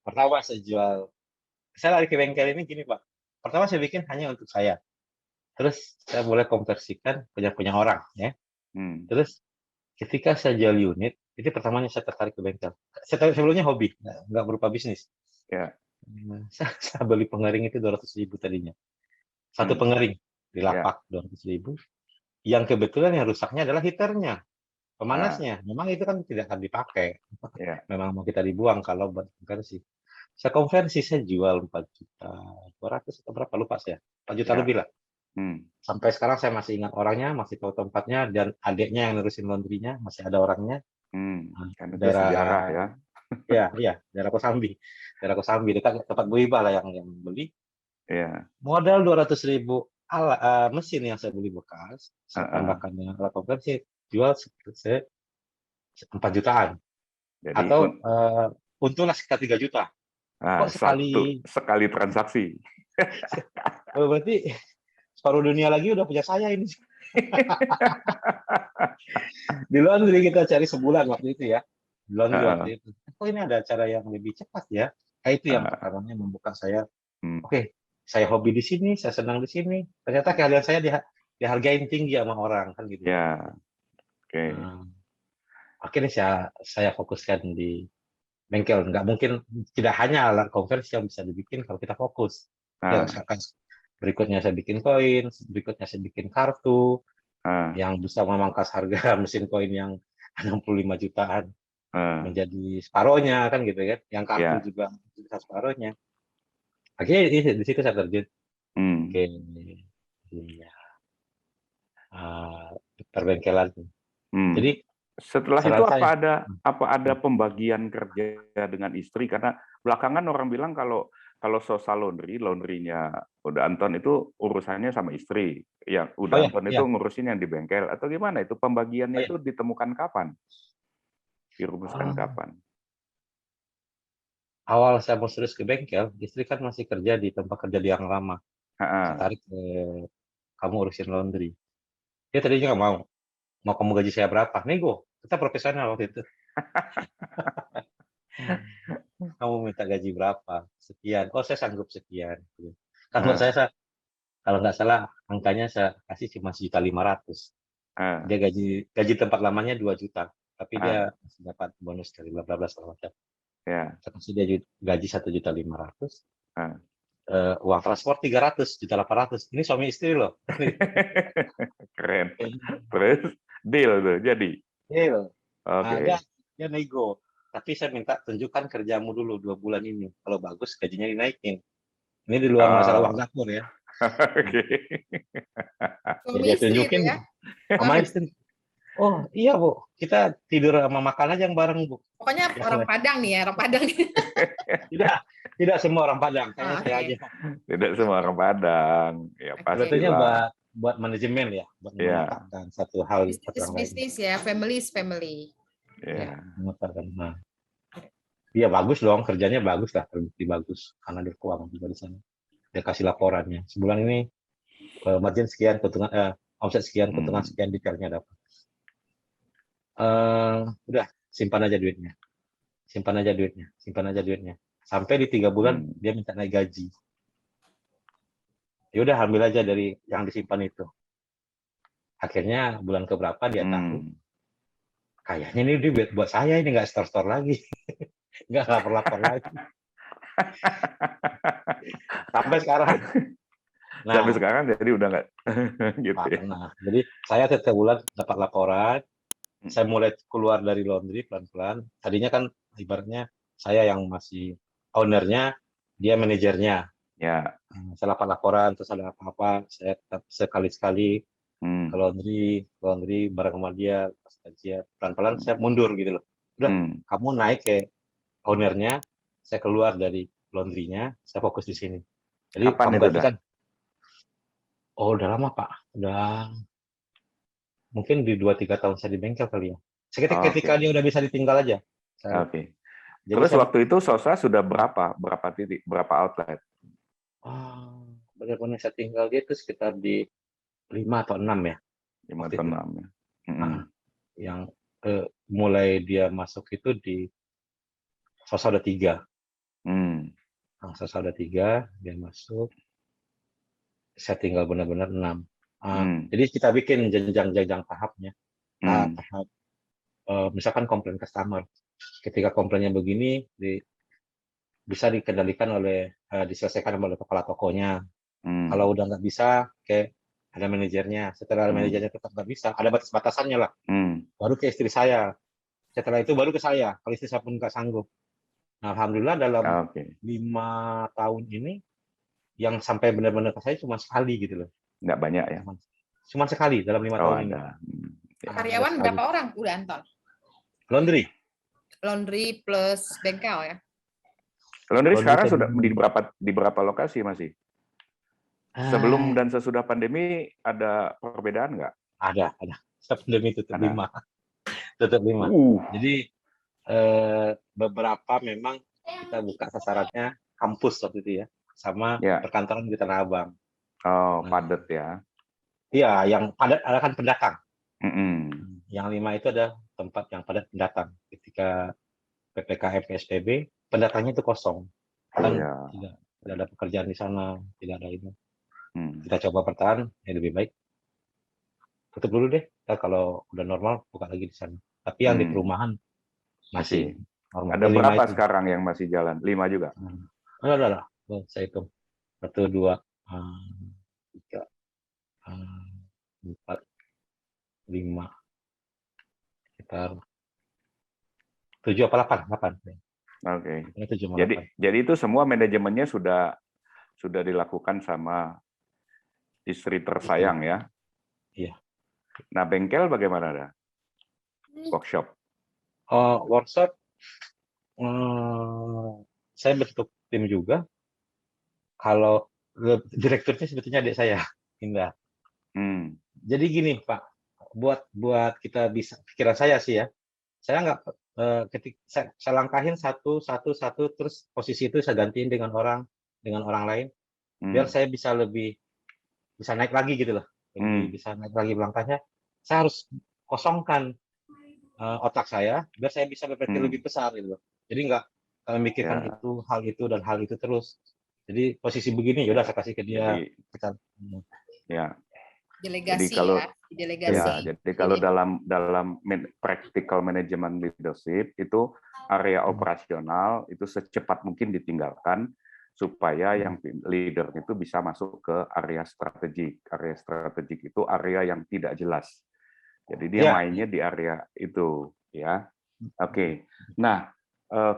Pertama saya lari ke bengkel ini gini Pak. Pertama saya bikin hanya untuk saya. Terus saya boleh konversikan punya orang ya. Terus ketika saya jual unit, itu pertamanya saya tertarik ke bengkel. Sebelumnya hobi, nggak berupa bisnis. Ya. Saya beli pengering itu 200.000 tadinya. Satu pengering di lapak 200.000. Yang kebetulan yang rusaknya adalah heaternya, pemanasnya. Memang itu kan tidak akan dipakai. Memang mau kita dibuang kalau buat konversi. Saya konversi, saya jual 4.200.000 atau berapa lupa saya. 4 juta lebih lah. Sampai sekarang saya masih ingat orangnya, masih tahu tempatnya, dan adiknya yang nerusin laundry-nya masih ada orangnya. Kan itu sejarah ya. Iya, daerah Kosambi. Daerah Kosambi dekat tempat Bu Iba lah yang beli. Iya. Modal 200.000 mesin yang saya beli bekas, saya tambahkan dengan alat konversi, jual 4 jutaan. Jadi, atau untunglah sekitar 3 juta. Kok sekali transaksi. Berarti separuh dunia lagi udah punya saya ini. Di laundry kita cari sebulan waktu itu ya. Di laundry waktu itu. Kok ini ada cara yang lebih cepat ya? Itu yang pertamanya membuka saya. Oke, saya hobi di sini, saya senang di sini. Ternyata keahlian saya dihargain tinggi sama orang kan gitu. Ya. Oke. Akhirnya saya fokuskan di bengkel. Nggak mungkin, tidak hanya alat konversi yang bisa dibikin kalau kita fokus. Ya, berikutnya saya bikin koin, berikutnya saya bikin kartu yang bisa memangkas harga mesin koin yang 65 jutaan menjadi separohnya kan gitu kan. Yang kartu juga bisa separohnya. Akhirnya di situ saya terjun. Oke, perbengkelan. Jadi setelah itu apa ada pembagian kerja dengan istri? Karena belakangan orang bilang kalau Sosa laundry-nya udah Anton itu urusannya sama istri. Yang udah Anton itu ngurusin yang di bengkel atau gimana? Itu pembagiannya itu ditemukan kapan? Dirumuskan kapan? Awal saya mau serius ke bengkel, istri kan masih kerja di tempat kerja yang lama. Saya tarik ke kamu urusin laundry. Dia tadinya nggak mau. Mau kamu gaji saya berapa? Nego. Kita profesional waktu itu. Kamu minta gaji berapa? Sekian. Oh, saya sanggup sekian. Kalau saya kalau nggak salah angkanya saya kasih cuma 1.500.000. Dia gaji tempat lamanya 2 juta, tapi dia masih dapat bonus dari bla bla bla segala macam. Saya kasih dia gaji 1.500.000. Uang transport 300.800.000. Ini suami istri loh. Keren. Terus deal tuh jadi. Deal. Dia nego. Tapi saya minta tunjukkan kerjamu dulu 2 bulan ini. Kalau bagus gajinya dinaikin. Ini di luar masalah uang dapur ya. Dia tunjukin sama istri. Oh iya Bu, kita tidur sama makan aja yang bareng Bu. Pokoknya orang Padang nih ya, orang Padang. Tidak semua orang Padang, saya aja. Tidak semua orang Padang. Ya pasti. Sebetulnya buat manajemen ya, buat menetapkan satu hal. Bisnis ya, family. Ya. Iya bagus dong, kerjanya bagus lah, terbukti bagus karena dia keuangan juga di sana. Dia kasih laporannya. Sebulan ini margin sekian, keuntungan omset sekian, keuntungan sekian, detailnya dapat. Udah simpan aja duitnya. Sampai di 3 bulan dia minta naik gaji. Ya udah ambil aja dari yang disimpan itu. Akhirnya bulan keberapa dia tahu. Kayaknya ini duit buat saya, ini nggak store lagi. Nggak lapor-lapor lagi. Sampai sekarang. Sampai sekarang jadi udah nggak gitu ya. Jadi saya setiap bulan dapat laporan. Saya mulai keluar dari laundry pelan-pelan. Tadinya kan ibaratnya saya yang masih ownernya, dia manajernya. Ya. Saya dapat laporan, terus ada apa-apa, saya sekali-sekali ke laundry bareng sama dia, pelan-pelan saya mundur gitu loh. Udah, kamu naik ke ownernya, saya keluar dari laundry-nya, saya fokus di sini. Jadi kapan itu kan? Oh, udah lama Pak, udah mungkin di 2-3 tahun saya di bengkel kali ya. Ketika dia udah bisa ditinggal aja. Oke. Jadi Terus saya waktu itu SOSA sudah berapa titik, berapa outlet? benar-benar saya tinggal dia itu sekitar di 5 atau 6 ya. 5 Waktu atau itu. 6 ya. Yang mulai dia masuk itu di SOSA udah 3. SOSA udah 3, dia masuk. Saya tinggal benar-benar 6. Jadi kita bikin jenjang-jenjang tahapnya. Tahap misalkan komplain customer. Ketika komplainnya begini, bisa dikendalikan diselesaikan oleh kepala tokonya. Kalau udah nggak bisa, ada manajernya. Setelah manajernya tetap nggak bisa, ada batas-batasannya lah. Baru ke istri saya. Setelah itu baru ke saya. Kalau istri saya pun nggak sanggup. Nah, alhamdulillah dalam 5 tahun ini, yang sampai benar-benar ke saya cuma sekali gitu loh. Nggak banyak ya? Cuma sekali dalam 5 tahun ini. Karyawan berapa orang udah Anton? Laundry plus bengkel ya? Laundry sekarang sudah di berapa lokasi masih? Sebelum dan sesudah pandemi ada perbedaan nggak? Ada. Setelah pandemi tutup 5. Tutup 5. Jadi beberapa memang kita buka sasarannya kampus waktu itu ya, sama perkantoran di Tanah Abang. Padat ya? Iya, yang padat ada kan pendatang. Yang 5 itu ada tempat yang padat pendatang. Ketika PPKM PSBB, pendatangnya itu kosong. Kan tidak ada pekerjaan di sana, tidak ada itu. Kita coba bertahan, ya lebih baik tutup dulu deh. Kalau udah normal buka lagi di sana. Tapi yang di perumahan masih normal. Ada berapa sekarang yang masih jalan? 5 juga? Ada. Saya hitung. 1, 2, 3, 4, 5. Sekitar 7 apa 8? Oke. Jadi itu semua manajemennya sudah dilakukan sama istri tersayang ya? Iya. Nah, bengkel bagaimana ada? Workshop? Workshop, saya bentuk tim juga. Kalau direkturnya sebetulnya adik saya, Indah. Jadi gini Pak, buat kita bisa, pikiran saya sih ya, saya nggak saya langkahin satu terus posisi itu saya gantiin dengan orang lain, biar saya bisa naik lagi gitu loh, bisa naik lagi langkahnya. Saya harus kosongkan otak saya biar saya bisa berpikir lebih besar gitu loh. Jadi nggak memikirkan hal itu dan hal itu terus. Jadi posisi begini ya udah saya kasih ke dia. Delegasi jadi kalau dalam practical management leadership itu area operasional itu secepat mungkin ditinggalkan supaya yang leader itu bisa masuk ke area strategik. Area strategik itu area yang tidak jelas. Jadi dia mainnya di area itu, ya. Oke. Nah,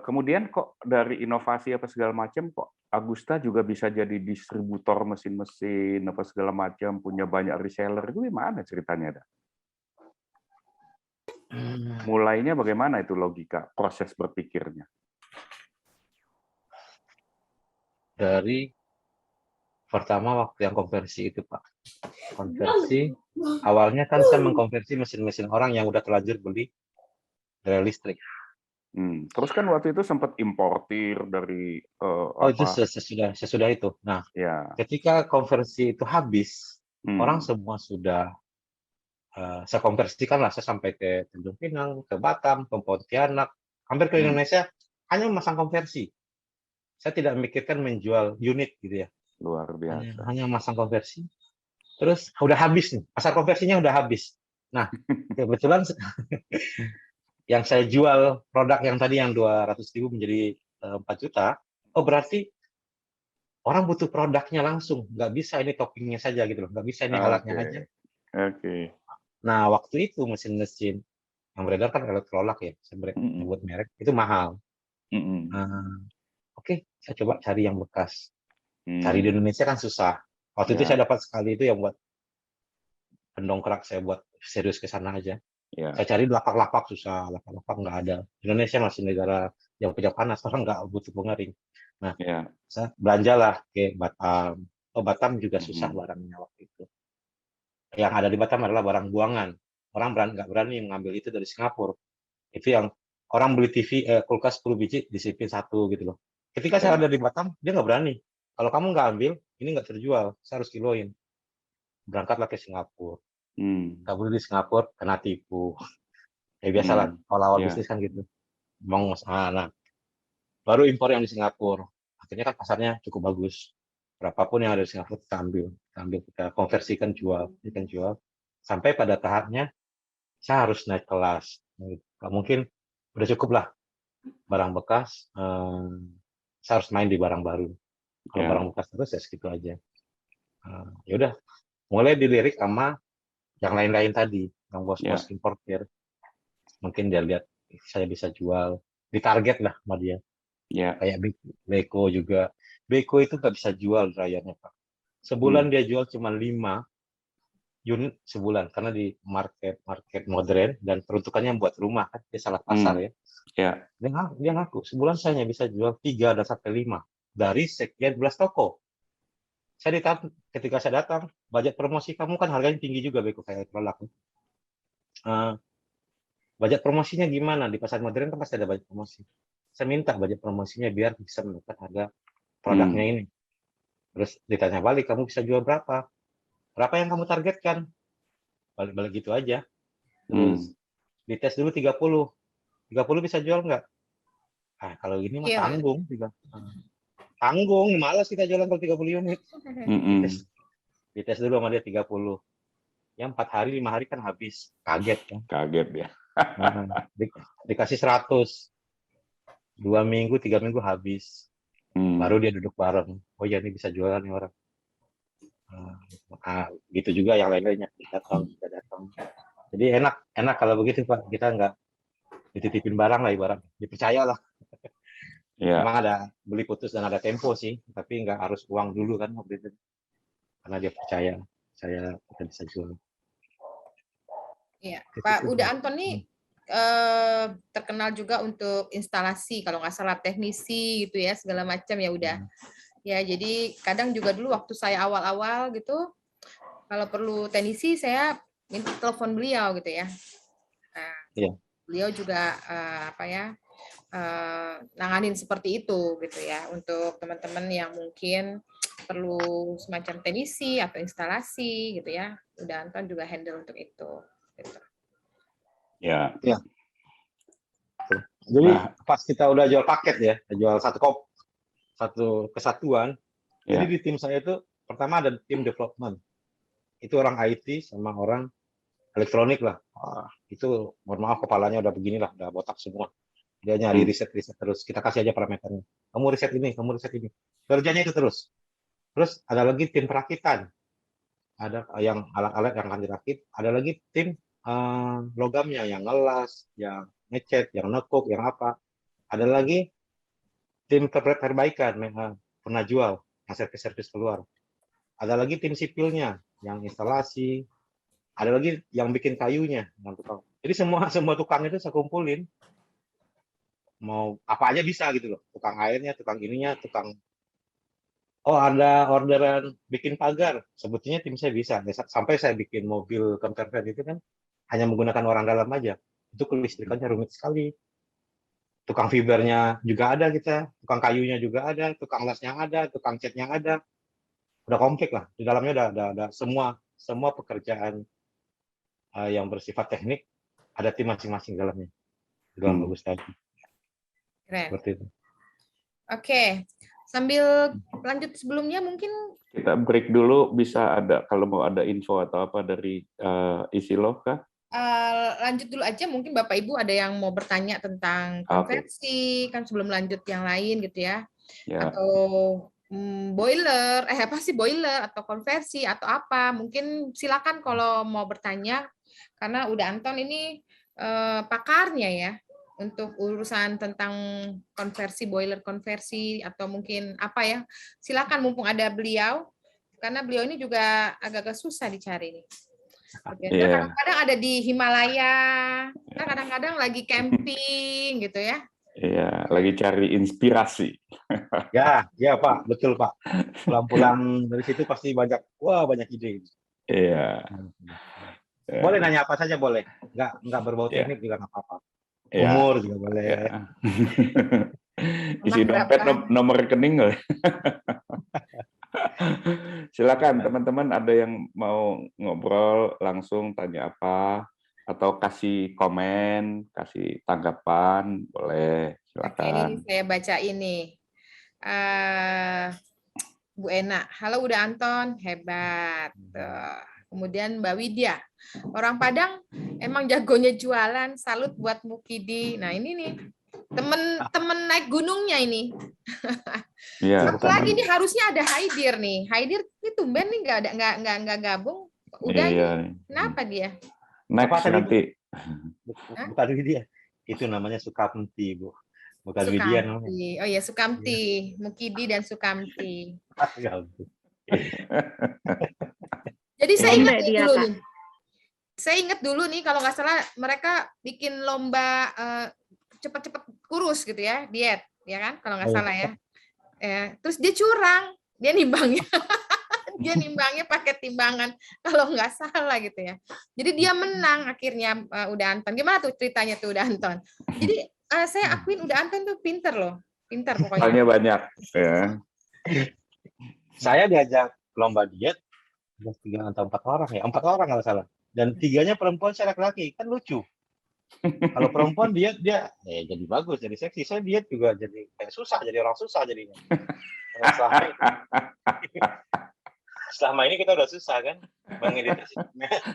kemudian kok dari inovasi apa segala macam kok Agusta juga bisa jadi distributor mesin-mesin apa segala macam, punya banyak reseller, itu gimana ceritanya? Mulainya bagaimana itu logika, proses berpikirnya? Dari pertama waktu yang konversi itu Pak. Konversi, awalnya kan saya mengkonversi mesin-mesin orang yang udah terlanjur beli dari listrik. Terus kan waktu itu sempat importir dari itu sesudah itu. Nah, ketika konversi itu habis, orang semua sudah saya konversikan lah, saya sampai ke Tanjung Pinang, ke Batam, ke Pontianak, hampir ke Indonesia hanya memasang konversi. Saya tidak memikirkan menjual unit gitu ya. Luar biasa. Hanya memasang konversi. Terus udah habis nih, pasar konversinya udah habis. Nah, kebetulan yang saya jual produk yang tadi yang 200.000 menjadi 4 juta, berarti orang butuh produknya langsung, nggak bisa ini toppingnya saja gitu loh, nggak bisa ini alatnya aja. Nah, waktu itu mesin-mesin yang beredar kan Electrolux ya, saya buat merek, itu mahal. Oke, saya coba cari yang bekas. Cari di Indonesia kan susah. Waktu itu saya dapat sekali itu yang buat pendongkrak, saya buat serius ke sana aja. Saya cari lapak-lapak susah, lapak-lapak nggak ada. Indonesia masih negara yang punya panas, orang nggak butuh pengering. Nah, saya belanjalah ke Batam. Batam juga susah barangnya waktu itu. Yang ada di Batam adalah barang buangan. Orang nggak berani mengambil itu dari Singapura. Itu yang orang beli TV, kulkas 10 biji disipin 1 gitu loh. Ketika saya ada di Batam, dia nggak berani. Kalau kamu nggak ambil, ini nggak terjual, saya harus kiloin. Berangkatlah ke Singapura. Nggak boleh di Singapura, kena tipu. Ya biasa lah, awal-awal bisnis kan gitu. Nah, baru impor yang di Singapura. Akhirnya kan pasarnya cukup bagus. Berapapun yang ada di Singapura kita ambil, kita konversikan, jual. Sampai pada tahapnya, saya harus naik kelas. Nggak mungkin, udah cukup lah. Barang bekas, saya harus main di barang baru. Kalau barang bekas terus ya segitu aja. Ya udah, mulai dilirik sama yang lain-lain tadi, yang bos-bos importer. Mungkin dia lihat saya bisa jual, ditarget lah sama dia. Kayak Beko juga. Beko itu nggak bisa jual dryernya, Pak. Sebulan dia jual cuma 5 unit sebulan, karena di market modern dan peruntukannya buat rumah kan, dia salah pasar ya. Dia ngaku sebulan saya hanya bisa jual 3 dan sampai 5 dari sekian belas toko. Ketika saya datang, budget promosi kamu kan harganya tinggi juga, Beko, kayak produk. Budget promosinya gimana? Di pasar modern kan pasti ada budget promosi. Saya minta budget promosinya biar bisa menekan harga produknya ini. Terus ditanya balik, kamu bisa jual berapa? Berapa yang kamu targetkan? Balik-balik gitu aja. Terus dites dulu 30. 30 bisa jual nggak? Kalau ini mah tanggung. Tanggung, malas kita jualan kalau 30 unit. Dites dulu sama dia 30. Yang 4 hari, 5 hari kan habis. Kaget kan? Kaget ya. Dikasih 100. 2 minggu, 3 minggu habis. Baru dia duduk bareng. Oh ya, ini bisa jualan nih orang. Gitu juga yang lain-lainnya. Datang. Jadi enak kalau begitu, Pak. Kita nggak dititipin barang lah ibarat. Dipercaya lah. Memang ada beli putus dan ada tempo sih. Tapi nggak harus uang dulu kan. Karena dia percaya. Kita bisa jual. Iya, Pak Uda Anton nih terkenal juga untuk instalasi, kalau nggak salah teknisi gitu ya, segala macam ya udah. Ya, jadi kadang juga dulu waktu saya awal-awal gitu, kalau perlu teknisi saya minta telepon beliau gitu ya. Nah, beliau juga nanganin seperti itu gitu ya, untuk teman-teman yang mungkin perlu semacam teknisi atau instalasi gitu ya. Uda Anton juga handle untuk itu. Gitu. Ya. Jadi pas kita udah jual paket ya, jual satu kesatuan. Jadi di tim saya itu pertama ada tim development. Itu orang IT sama orang elektronik lah. Itu mohon maaf kepalanya udah beginilah, udah botak semua. Dia nyari riset terus. Kita kasih aja parameternya. Kamu riset ini. Kerjanya itu terus. Terus ada lagi tim perakitan. Ada yang alat-alat yang akan dirakit. Ada lagi tim logamnya, yang ngelas, yang ngecat, yang nekuk, yang apa. Ada lagi tim perbaikan, pernah jual, yang servis keluar. Ada lagi tim sipilnya, yang instalasi. Ada lagi yang bikin kayunya, yang tukang. Jadi semua tukang itu saya kumpulin. Mau apa aja bisa gitu loh. Tukang airnya, tukang ininya, tukang. Oh, ada orderan bikin pagar. Sebetulnya tim saya bisa. Sampai saya bikin mobil converter itu kan hanya menggunakan orang dalam aja. Itu kelistrikannya rumit sekali. Tukang fibernya juga ada kita, tukang kayunya juga ada, tukang lasnya ada, tukang catnya ada. Udah komplek lah. Di dalamnya ada semua pekerjaan yang bersifat teknik, ada tim masing-masing dalamnya. Itu bagus tadi. Keren. Seperti itu. Oke. Sambil lanjut sebelumnya mungkin kita break dulu, bisa ada kalau mau ada info atau apa dari Isilov kah? Lanjut dulu aja, mungkin Bapak Ibu ada yang mau bertanya tentang konversi kan sebelum lanjut yang lain gitu ya. Atau boiler, apa sih boiler atau konversi atau apa, mungkin silakan kalau mau bertanya karena Uda Anton ini pakarnya ya untuk urusan tentang konversi, boiler konversi atau mungkin apa ya, silakan mumpung ada beliau karena beliau ini juga agak-agak susah dicari nih. Kadang-kadang ada di Himalaya, kadang-kadang lagi camping gitu ya. Iya, lagi cari inspirasi. Ya Pak, betul Pak. Pulang-pulang dari situ pasti banyak ide. Iya. Boleh nanya apa saja boleh, nggak berbau teknik juga nggak apa-apa. Ya, umur juga boleh. ya. Isi Anak dompet, berapa? nomor rekening nggak? Silakan teman-teman, ada yang mau ngobrol langsung, tanya apa, atau kasih komen, kasih tanggapan, boleh, Oke, silakan. ini saya baca ini. Bu Ena, halo udah Anton, hebat. Kemudian Mbak Widya, orang Padang emang jagonya jualan, salut buat Mukidi. Nah ini nih, temen naik gunungnya ini. Iya, Satu lagi nih harusnya ada Haidir nih. Haidir ini tumben nih nggak gabung. Udah iya. nih. Kenapa dia? Next Apa tadi, Bu? nanti. Bukan Widya. Itu namanya Sukamti, Bu. Bukan Widya namanya. Sukamti. Oh ya Sukamti, Mukidi dan Sukamti. Ya, Bu. Jadi saya Beda ingat nih dia, dulu Kak. nih. Saya ingat dulu nih kalau nggak salah mereka bikin lomba cepet-cepet kurus gitu ya, diet, ya kan? Kalau nggak Oh, iya. salah ya. Terus dia curang, dia nimbangnya, dia nimbangnya pakai timbangan kalau nggak salah gitu ya. Jadi dia menang akhirnya udah Anton. Gimana tuh ceritanya tuh udah Anton? Jadi saya akuin udah Anton tuh pinter loh, pinter pokoknya. Soalnya banyak. Ya. Saya diajak lomba diet, ada 3 atau 4 orang ya, 4 orang kalau salah. Dan 3-nya perempuan, saya laki-laki, kan lucu. Kalau perempuan diet dia jadi bagus, jadi seksi. Saya diet juga jadi kayak susah, jadi orang susah jadinya. Selama ini kita udah susah kan,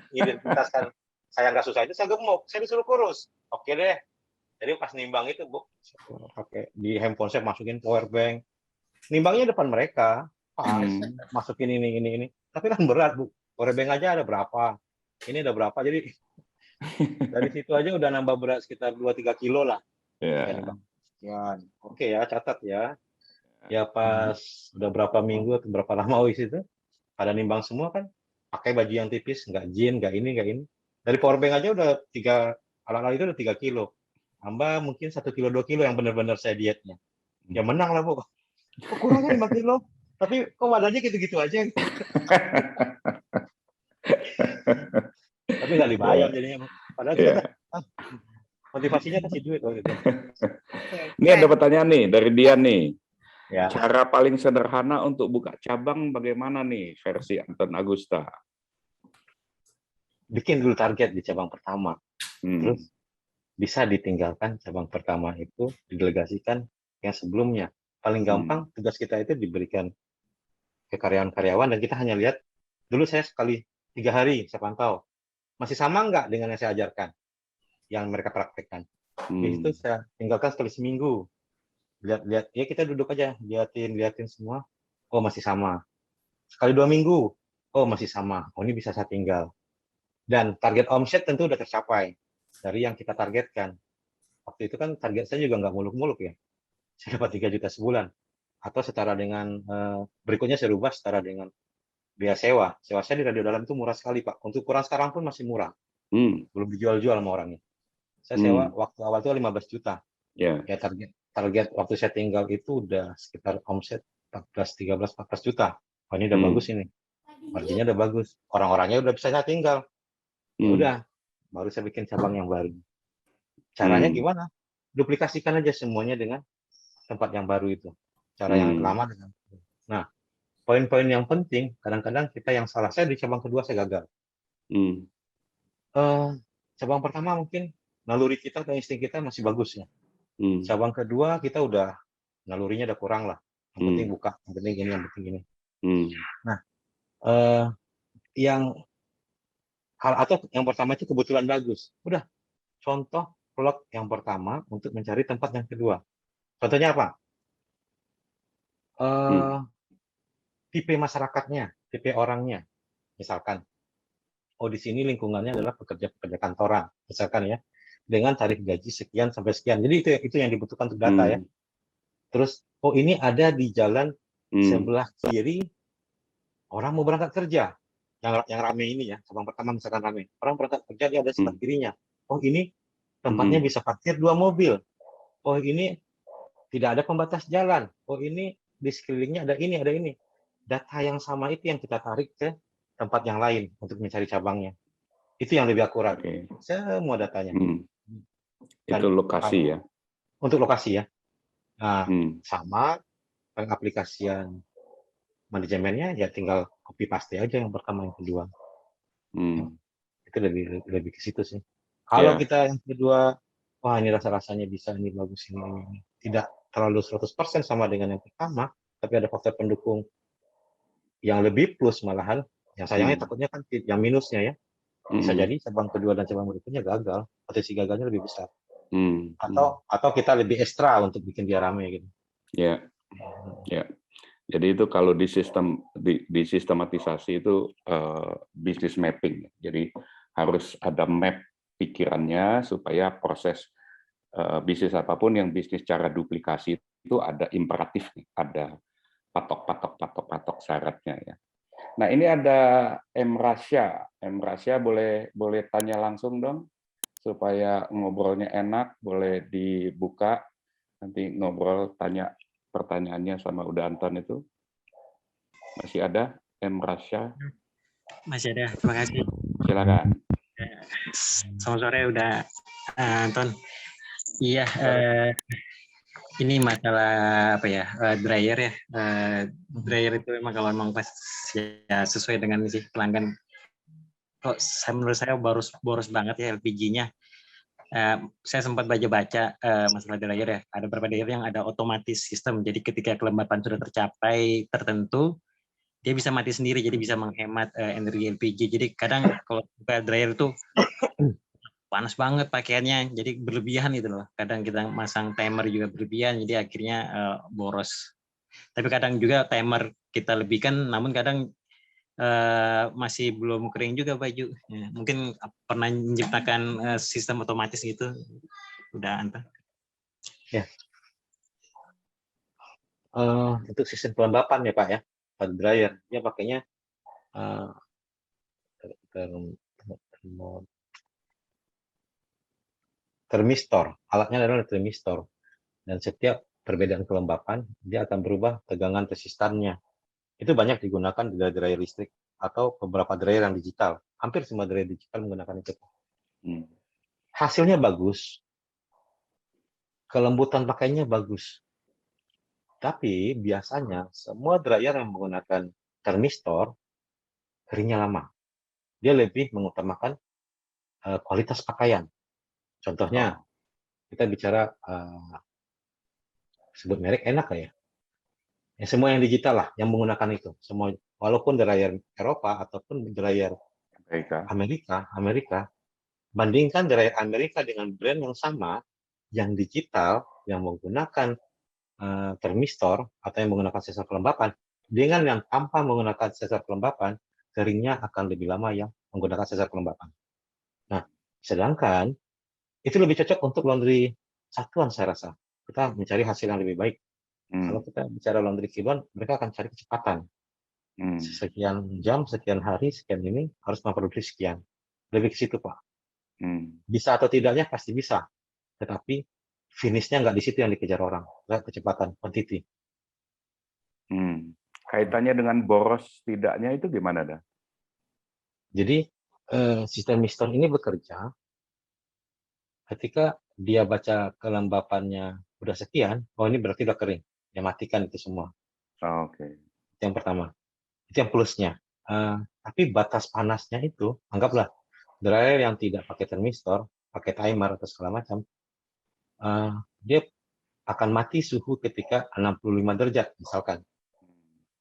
mengidentitaskan saya nggak susah itu saya gemuk, saya disuruh kurus. Oke deh. Jadi pas nimbang itu, Bu, pakai di handphone saya masukin power bank. Nimbangnya depan mereka, pas masukin ini. Tapi kan berat, Bu. Power bank aja ada berapa? Ini ada berapa? Jadi dari situ aja udah nambah berat sekitar 2-3 kilo lah. Ya. Oke ya, catat ya. Ya pas udah berapa minggu atau berapa lama itu, pada nimbang semua kan, pakai baju yang tipis, nggak jean, nggak ini. Dari power bank aja udah 3, alat-alat itu udah 3 kilo. Tambah mungkin 1 kilo, 2 kilo yang benar-benar saya dietnya. Ya menang lah, Bu. Kok kurangnya 5 kilo? Tapi kok badannya gitu-gitu aja. Tapi nggak dibayar jadinya, Bu. Padahal kita motivasinya kasih duit waktu itu. Ini ada pertanyaan nih dari Dian nih. Ya. Cara paling sederhana untuk buka cabang bagaimana nih versi Anton Agusta? Bikin dulu target di cabang pertama. Terus bisa ditinggalkan cabang pertama itu, didelegasikan yang sebelumnya. Paling gampang tugas kita itu diberikan ke karyawan-karyawan dan kita hanya lihat, dulu saya sekali 3 hari saya pantau. Masih sama nggak dengan yang saya ajarkan, yang mereka praktekkan. Di situ saya tinggalkan sekali seminggu. Lihat, ya kita duduk aja, liatin semua. Oh masih sama. Sekali 2 minggu, oh masih sama. Oh ini bisa saya tinggal. Dan target omset tentu udah tercapai dari yang kita targetkan. Waktu itu kan target saya juga nggak muluk-muluk ya. Saya dapat 3 juta sebulan. Atau setara dengan, berikutnya saya rubah setara dengan biaya sewa. Sewa saya di Radio Dalam itu murah sekali, Pak. Untuk ukuran sekarang pun masih murah. Belum dijual-jual sama orangnya. Saya sewa waktu awal itu 15 juta. Ya. Ya target waktu saya tinggal itu udah sekitar omset 14 juta. Oh ini udah bagus ini. Marginnya udah bagus. Orang-orangnya udah bisa saya tinggal. Ya udah, baru saya bikin cabang yang baru. Caranya gimana? Duplikasikan aja semuanya dengan tempat yang baru itu. Cara yang lama dengan. Nah, poin-poin yang penting, kadang-kadang kita yang salah. Saya di cabang kedua saya gagal. Cabang pertama mungkin naluri kita atau insting kita masih bagus ya. Cabang kedua kita udah nalurinya udah kurang lah. Yang penting buka, yang penting ini, yang penting ini. Nah, atau yang pertama itu kebetulan bagus. Udah, contoh vlog yang pertama untuk mencari tempat yang kedua. Contohnya apa? Tipe masyarakatnya, tipe orangnya. Misalkan, oh di sini lingkungannya adalah pekerja-pekerja kantoran, misalkan ya, dengan tarif gaji sekian sampai sekian. Jadi itu yang dibutuhkan untuk data ya. Terus, oh ini ada di jalan sebelah kiri, orang mau berangkat kerja. Yang rame ini ya, cabang pertama misalkan rame. Orang berangkat kerja dia ada sebelah kirinya. Oh ini tempatnya bisa parkir 2 mobil. Oh ini tidak ada pembatas jalan. Oh ini di sekelilingnya ada ini, ada ini. Data yang sama itu yang kita tarik ke tempat yang lain untuk mencari cabangnya. Itu yang lebih akurat. Semua datanya. Dan Itu lokasi ya. untuk lokasi ya. Nah, Hmm. sama pengaplikasian manajemennya ya tinggal copy paste aja yang pertama yang kedua. Hmm. Itu lebih ke situ sih. Kalau Ya. kita yang kedua, wah ini rasa-rasanya bisa, ini bagus, ini. Tidak terlalu 100% sama dengan yang pertama, tapi ada faktor pendukung yang lebih plus malahan. Yang sayangnya takutnya kan yang minusnya ya. Bisa Hmm. jadi cabang kedua dan cabang berikutnya gagal, potensi gagalnya lebih besar. Hmm. Atau kita lebih ekstra untuk bikin dia rame gitu. Ya. Ya. Jadi itu kalau di sistematisasi itu business mapping. Jadi harus ada map pikirannya supaya proses bisnis apapun yang bisnis cara duplikasi itu ada imperatif, ada patok syaratnya ya. Nah ini ada M. Rasya boleh tanya langsung dong supaya ngobrolnya enak, boleh dibuka nanti ngobrol tanya pertanyaannya sama Uda Anton itu. Masih ada M. Rasya? Masih ada, terima kasih. Silakan. Selamat sore udah Anton. Iya, ini masalah apa ya, dryer ya. Dryer itu memang kalau memang pas ya sesuai dengan isi pelanggan. Kok menurut saya boros banget ya LPG-nya. Saya sempat baca-baca masalah dryer ya. Ada beberapa dryer yang ada otomatis sistem. Jadi ketika kelembapan sudah tercapai tertentu, dia bisa mati sendiri. Jadi bisa menghemat energi LPG. Jadi kadang kalau buka dryer itu panas banget pakaiannya, jadi berlebihan gitu loh. Kadang kita masang timer juga berlebihan, jadi akhirnya boros. Tapi kadang juga timer kita lebihkan, namun kadang masih belum kering juga baju. Ya, mungkin pernah menciptakan sistem otomatis gitu, udah Anton. Ya. Untuk sistem pelembapan ya Pak ya, pada dryer, dia pakainya termistor. Alatnya adalah termistor. Dan setiap perbedaan kelembapan, dia akan berubah tegangan resistannya. Itu banyak digunakan di dryer listrik atau beberapa dryer yang digital. Hampir semua dryer digital menggunakan itu. Hasilnya bagus. Kelembutan pakainya bagus. Tapi biasanya semua dryer yang menggunakan termistor, keringnya lama. Dia lebih mengutamakan kualitas pakaian. Contohnya, kita bicara sebut merek enak lah ya. Ya, semua yang digital lah yang menggunakan itu. Semua, walaupun dryer Eropa ataupun dryer Amerika, bandingkan dryer Amerika dengan brand yang sama, yang digital, yang menggunakan termistor atau yang menggunakan sensor kelembapan, dengan yang tanpa menggunakan sensor kelembapan, keringnya akan lebih lama yang menggunakan sensor kelembapan. Nah, sedangkan itu lebih cocok untuk laundry satuan saya rasa. Kita mencari hasil yang lebih baik. Kalau kita bicara laundry kiloan, mereka akan cari kecepatan. Sekian jam, sekian hari, sekian ini harus memproduksi sekian. Lebih ke situ Pak. Bisa atau tidaknya pasti bisa. Tetapi finishnya nggak di situ yang dikejar orang. Nggak kecepatan, quantity. Kaitannya dengan boros tidaknya itu gimana dah? Jadi sistem miston ini bekerja ketika dia baca kelembapannya udah sekian, oh ini berarti udah kering. Dia matikan itu semua. Oke. Yang pertama. Itu yang plusnya. Tapi batas panasnya itu, anggaplah dryer yang tidak pakai termistor, pakai timer atau segala macam, dia akan mati suhu ketika 65 derajat misalkan.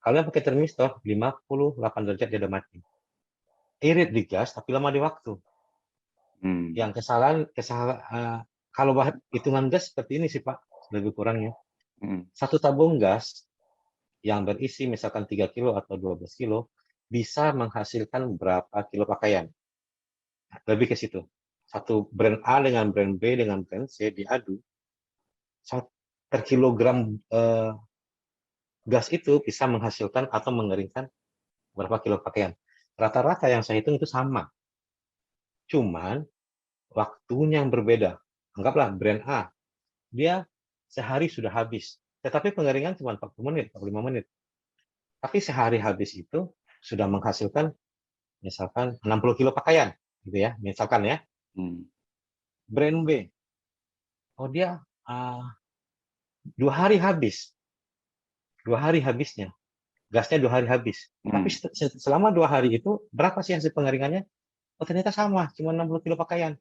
Kalau yang pakai termistor 58 derajat dia udah mati. Irit di gas tapi lama di waktu. Yang kesalahan kalau hitungan gas seperti ini sih Pak, lebih kurangnya. Satu tabung gas yang berisi misalkan 3 kilo atau 12 kilo bisa menghasilkan berapa kilo pakaian. Lebih ke situ. Satu brand A dengan brand B dengan brand C diadu, per kilogram gas itu bisa menghasilkan atau mengeringkan berapa kilo pakaian. Rata-rata yang saya hitung itu sama. Cuman waktunya yang berbeda. Anggaplah brand A, dia sehari sudah habis. Tetapi pengeringan cuma 40 menit, 45 menit. Tapi sehari habis itu sudah menghasilkan misalkan 60 kilo pakaian. Gitu ya, misalkan ya. Brand B, oh dia 2 hari habis. 2 hari habisnya. Gasnya 2 hari habis. Tapi selama 2 hari itu, berapa sih hasil pengeringannya? Oh ternyata sama, cuma 60 kilo pakaian.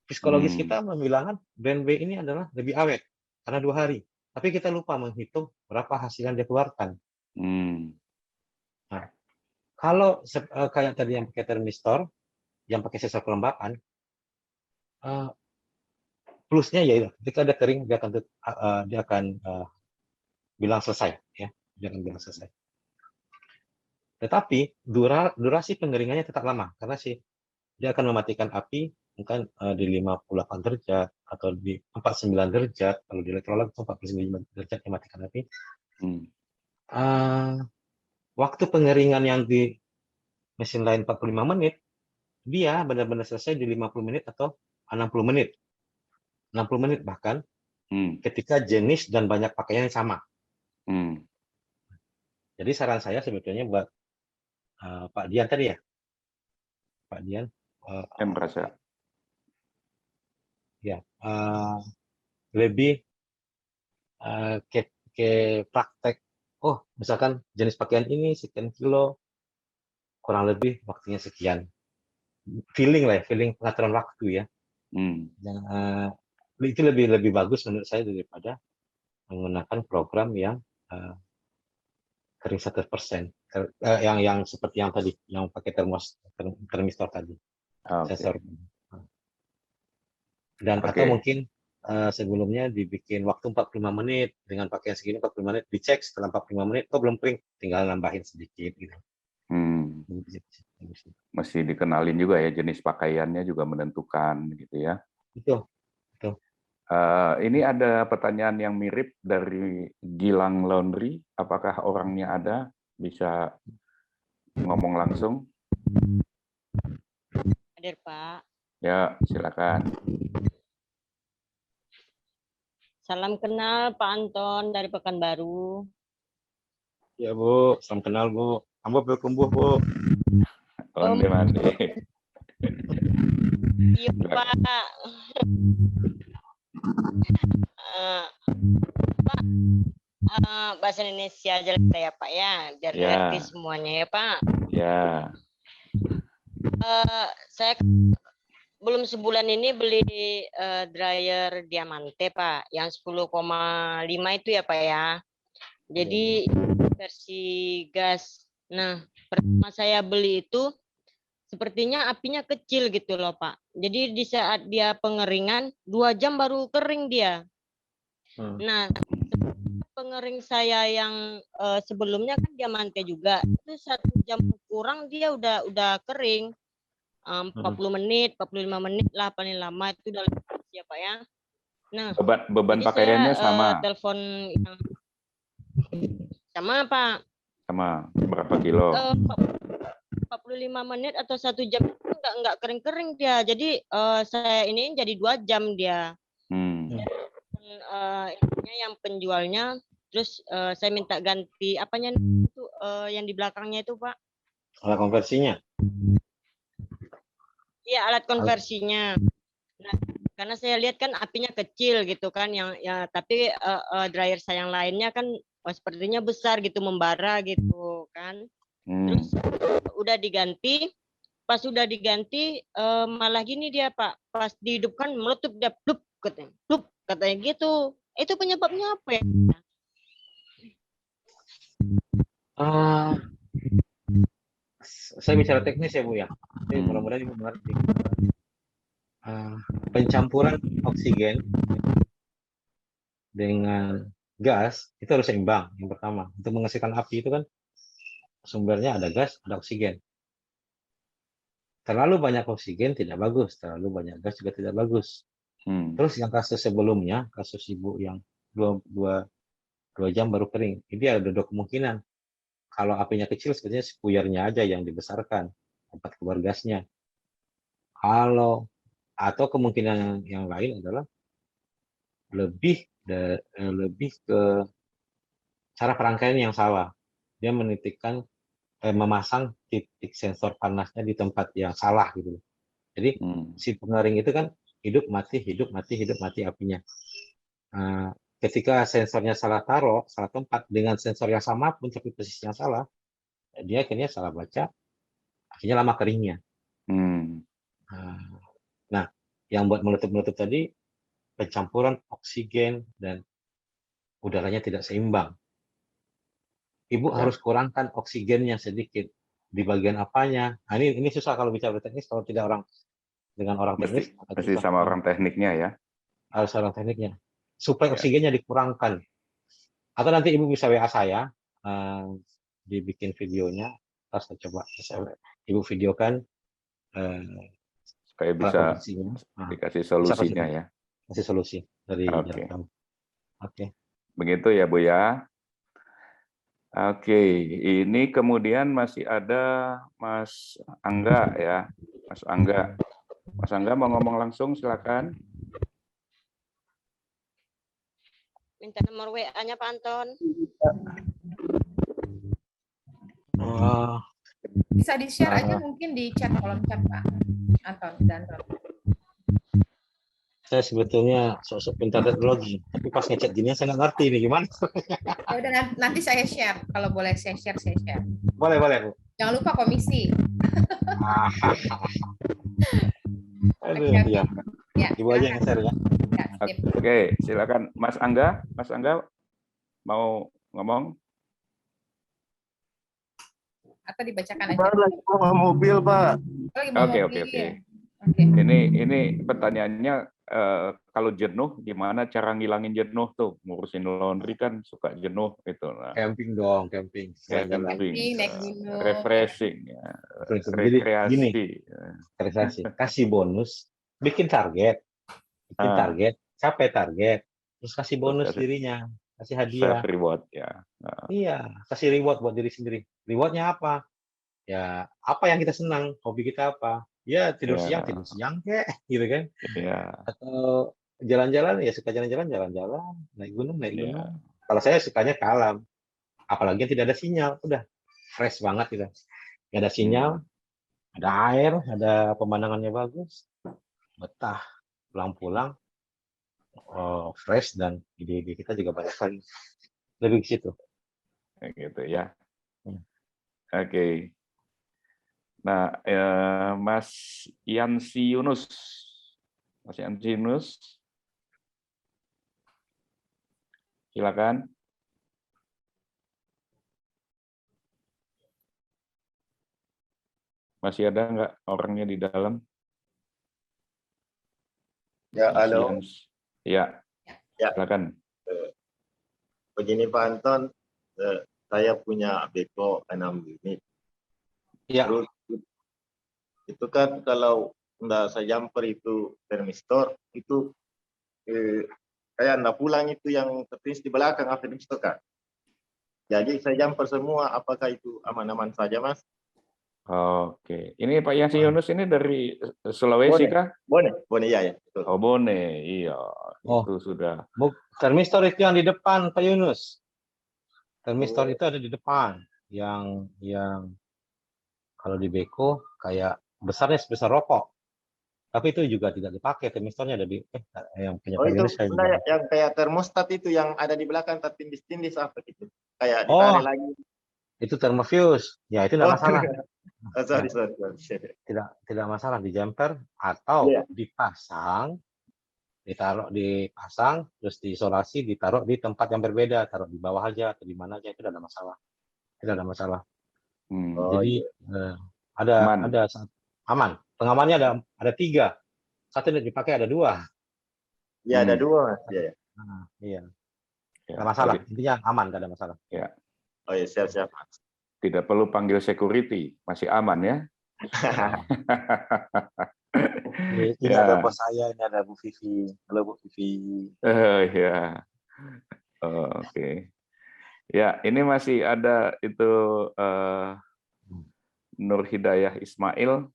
Psikologis kita membilangkan brand B ini adalah lebih awet karena 2 hari. Tapi kita lupa menghitung berapa hasil yang dia keluarkan. Nah, kalau kayak tadi yang pakai termistor, yang pakai sensor kelembapan, plusnya ya ketika ada kering dia akan bilang selesai, ya, dia akan bilang selesai. Tetapi durasi pengeringannya tetap lama karena dia akan mematikan api mungkin di 58 derajat atau di 49 derajat. Kalau di elektrolog itu 49 derajat mematikan api. Waktu pengeringan yang di mesin lain 45 menit, dia benar-benar selesai di 50 menit atau 60 menit. 60 menit bahkan ketika jenis dan banyak pakaian yang sama. Jadi saran saya sebetulnya buat Pak Dian tadi ya. Pak Dian. merasa. Ya, lebih ke praktek. Oh, misalkan jenis pakaian ini sekian kilo, kurang lebih waktunya sekian. Feeling pengaturan waktu ya. Itu lebih bagus menurut saya daripada menggunakan program yang kering 100%, yang seperti yang tadi, yang pakai termistor tadi, sensor. Dan atau mungkin sebelumnya dibikin waktu 45 menit dengan pakaian segini 45 menit, dicek setelah 45 menit kok belum kering, tinggal nambahin sedikit gitu. Mesti dikenalin juga ya, jenis pakaiannya juga menentukan gitu ya. Betul. Ini ada pertanyaan yang mirip dari Gilang Laundry. Apakah orangnya ada? Bisa ngomong langsung? Hadir, Pak. Ya, silakan. Salam kenal Pak Anton dari Pekanbaru. Ya Bu, salam kenal Bu. Ambo berkumbuh Bu. Mandi. Iya Pak. Pak, bahasa Indonesia aja ya Pak ya, biar ngerti semuanya ya Pak. Ya. Saya belum sebulan ini beli dryer Diamante Pak, yang 10,5 itu ya Pak ya. Jadi versi gas. Nah, pertama saya beli itu sepertinya apinya kecil gitu loh Pak. Jadi di saat dia pengeringan 2 jam baru kering dia. Nah, pengering saya yang sebelumnya kan Diamante juga, itu 1 jam kurang dia udah kering. 40 menit, 45 menit lah paling lama itu udah ya Pak ya. Nah, beban pakaiannya sama. Telepon yang sama Pak. Sama berapa kilo? 45 menit atau 1 jam itu enggak kering-kering dia. Jadi saya ini jadi 2 jam dia. Ininya yang penjualnya, terus saya minta ganti apanya itu yang di belakangnya itu Pak. Alat konversinya. Iya, alat konversinya. Nah, karena saya lihat kan apinya kecil gitu kan, tapi dryer saya yang lainnya kan sepertinya besar gitu, membara gitu kan. Terus udah diganti, pas udah diganti malah gini dia Pak, pas dihidupkan meletup dia plup katanya gitu. Itu penyebabnya apa ya? Saya bicara teknis ya Bu ya. Jadi mudah-mudahan Ibu mengerti. Pencampuran oksigen dengan gas itu harus seimbang. Yang pertama, untuk menghasilkan api itu kan sumbernya ada gas, ada oksigen. Terlalu banyak oksigen tidak bagus, terlalu banyak gas juga tidak bagus. Terus yang kasus sebelumnya, kasus Ibu yang 2 jam baru kering, ini ada 2 kemungkinan. Kalau apinya kecil, sebenarnya spuyernya aja yang dibesarkan, tempat keluar gasnya. Atau kemungkinan yang lain adalah lebih ke cara perangkaian yang salah. Dia memasang titik sensor panasnya di tempat yang salah gitu. Jadi si pengering itu kan hidup mati, hidup mati, hidup mati apinya. Ketika sensornya salah taruh, salah tempat dengan sensor yang sama pun tapi posisi yang salah, dia akhirnya salah baca, akhirnya lama keringnya. Nah, yang buat meletup-meletup tadi pencampuran oksigen dan udaranya tidak seimbang. Ibu harus kurangkan oksigennya sedikit di bagian apanya. Nah, ini susah kalau bicara teknis, kalau tidak dengan orang teknis. Mesti sama orang tekniknya ya. Harus orang tekniknya. Supaya oksigennya dikurangkan. Atau nanti Ibu bisa WA saya, dibikin videonya, terus saya coba Ibu videokan. Supaya bisa dikasih solusinya ya. Kasih solusi dari jarak. Oke. Begitu ya Bu ya. Oke, ini kemudian masih ada Mas Angga ya. Mas Angga mau ngomong langsung, silakan. Minta nomor WA-nya Pak Anton. Bisa di-share aja mungkin di chat, kolom chat Pak Anton dan Saya sebetulnya sok-sok pintar teknologi, tapi pas ngechat gini saya nggak ngerti ini gimana. Ya udah, nanti saya share, kalau boleh saya share. Boleh Bu. Jangan lupa komisi. Aduh, ya. Ibu aja yang share ya. Oke, silakan Mas Angga. Mas Angga mau ngomong? Atau dibacakan aja? Lagi bawa mobil, Pak. Oke. Ini pertanyaannya, kalau jenuh gimana cara ngilangin jenuh tuh? Ngurusin laundry kan suka jenuh gitu. Nah. Camping dong, camping. Naik gunung. Refreshing ya. Rekreasi. Kasih bonus, bikin target. Capai target, terus kasih bonus dirinya, kasih hadiah. Self reward ya. Iya, kasih reward buat diri sendiri. Rewardnya apa? Ya, apa yang kita senang, hobi kita apa? Ya tidur siang kek, gitu kan? Iya. Atau jalan-jalan, ya suka jalan-jalan, naik gunung. Kalau saya sukanya ke alam, apalagi yang tidak ada sinyal, udah fresh banget gitu. Nggak ada sinyal, ada air, ada pemandangannya bagus, betah. Pulang-pulang fresh dan ide-ide kita juga banyak lagi. Lebih ke situ. Gitu ya. Oke. Nah, Mas Yansi Yunus. Silakan. Masih ada nggak orangnya di dalam? Ya, halo. Ya, silakan. Begini Pak Anton, saya punya beko 6 unit. Ya. Terus, itu kan kalau nggak saya jumper itu termistor, itu kayak anda pulang itu yang tertulis di belakang termistor kan. Jadi saya jumper semua, apakah itu aman-aman saja Mas? Oke, ini Pak Yansi Yunus ini dari Sulawesi kah? Bone ya. Betul. Oh Bone, iya. Itu sudah. Termistor itu yang di depan Pak Yunus. Termistor itu ada di depan, yang kalau di beko kayak besarnya sebesar rokok. Tapi itu juga tidak dipakai, termistornya ada di yang punya Pak Yunus. Yang kayak termostat itu yang ada di belakang tertindis-tindis apa gitu. Kayak ditarik lagi. Itu thermofuse. Ya itu tidak masalah. Sorry. Tidak masalah di jumper atau dipasang, dipasang terus diisolasi, ditaruh di tempat yang berbeda, taruh di bawah aja atau di mana aja, itu tidak ada masalah. Jadi ada aman. Pengamannya ada 3, satu yang dipakai ada 2. Ya ada 2. Iya. Tidak masalah. Intinya aman, tidak ada masalah. Ya. Oh ya, siap. Tidak perlu panggil security, masih aman ya. Ini ada bos saya, ini ada Bu Vivi. Halo Bu Vivi. Ya. Oke. Ya, ini masih ada itu Nur Hidayah Ismail.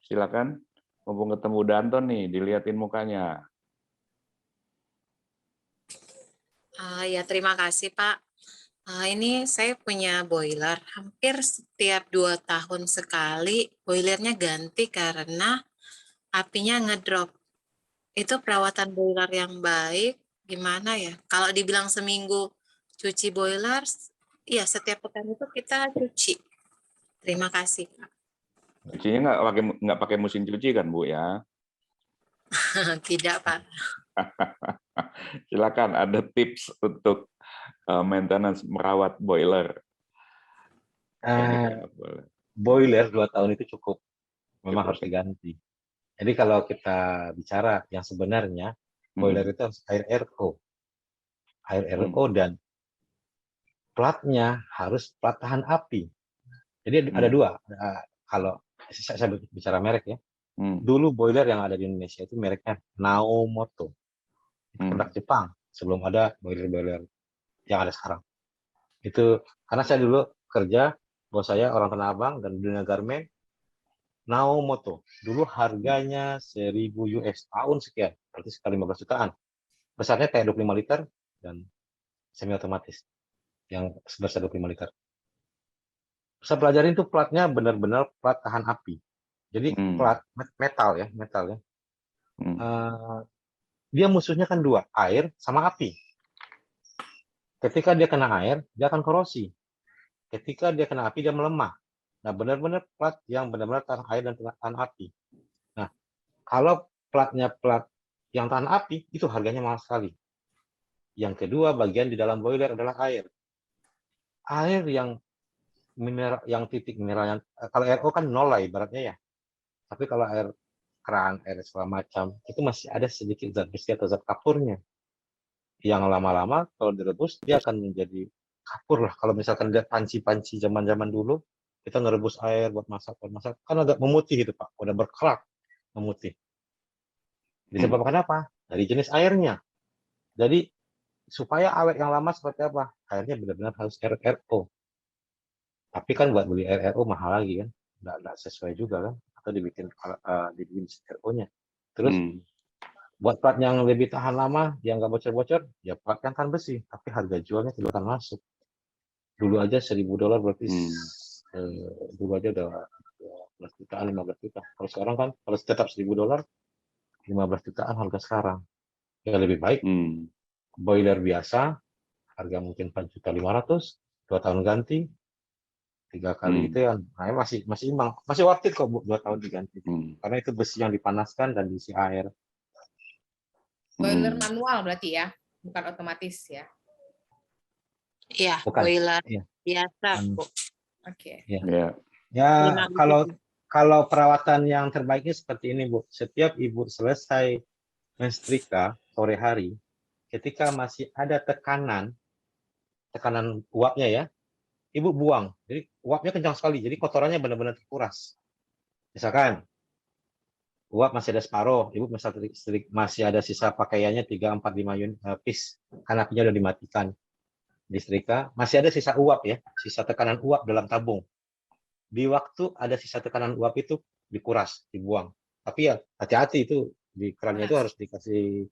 Silakan. Mumpung ketemu Danton nih, dilihatin mukanya. Ya, terima kasih Pak. Ini saya punya boiler, hampir setiap 2 tahun sekali boilernya ganti karena apinya ngedrop. Itu perawatan boiler yang baik gimana ya? Kalau dibilang seminggu cuci boiler, iya setiap pekan itu kita cuci. Terima kasih, Pak. Cucinya nggak pakai mesin cuci kan, Bu ya? Tidak, Pak. Silakan, ada tips untuk maintenance merawat boiler. Boiler 2 tahun itu cukup, memang harus diganti. Jadi kalau kita bicara yang sebenarnya, boiler itu harus air RO. Air RO dan platnya harus plat tahan api. Jadi ada dua. Kalau saya bicara merek ya, dulu boiler yang ada di Indonesia itu mereknya Naomoto. Itu produk Jepang sebelum ada boiler-boiler yang ada sekarang. Itu karena saya dulu kerja, bos saya orang Tanah Abang dan dunia garmen, Naomoto. Dulu harganya 1.000 US tahun sekian, berarti sekitar 15 jutaan. Besarnya kayak 25 liter dan semi otomatis yang sebesar 25 liter. Saya pelajarin tuh platnya benar-benar plat tahan api. Jadi plat metal ya. Dia musuhnya kan dua, air sama api. Ketika dia kena air, dia akan korosi. Ketika dia kena api, dia melemah. Nah, benar-benar plat yang benar-benar tahan air dan tahan api. Nah, kalau platnya plat yang tahan api, itu harganya mahal sekali. Yang kedua, bagian di dalam boiler adalah air. Air yang mineral, yang titik mineral, yang kalau RO kan nol lah ibaratnya ya. Tapi kalau air keran, air segala macam, itu masih ada sedikit zat besi atau zat kapurnya. Yang lama-lama kalau direbus, dia akan menjadi kapur lah. Kalau misalkan lihat panci-panci zaman-zaman dulu, kita ngerebus air buat masak, kan agak memutih itu Pak, udah berkerak memutih. Disebabkan apa? Dari jenis airnya. Jadi supaya awet yang lama seperti apa? Airnya benar-benar harus RO. Tapi kan buat beli RO mahal lagi kan, nggak sesuai juga kan, atau dibikin RO-nya. Terus buat plat yang lebih tahan lama, yang nggak bocor-bocor, ya plat yang tahan besi, tapi harga jualnya tidak akan masuk. Dulu aja $1.000 berarti dulu aja udah 12 jutaan, 15 juta. Kalau sekarang kan, kalau tetap $1.000, 15 jutaan harga sekarang. Ya lebih baik boiler biasa, harga mungkin 4.500.000, 2 tahun ganti, 3 kali itu yang masih imbang, masih worth it kok Bu, 2 tahun diganti. Karena itu besi yang dipanaskan dan diisi air. Boiler manual berarti ya, bukan otomatis ya. Iya, Bukan. boiler Iya. biasa, Bu. Oke. Ya, kalau perawatan yang terbaiknya seperti ini, Bu. Setiap Ibu selesai mensetrika sore hari, ketika masih ada tekanan uapnya ya, Ibu buang. Jadi uapnya kencang sekali, jadi kotorannya benar-benar terkuras. Misalkan uap masih ada separuh, Ibu masih ada sisa pakaiannya 3, 4, 5 piece, karena apinya udah dimatikan. Di setrika, masih ada sisa uap ya, sisa tekanan uap dalam tabung. Di waktu ada sisa tekanan uap itu dikuras, dibuang. Tapi ya hati-hati itu di kerannya itu harus dikasih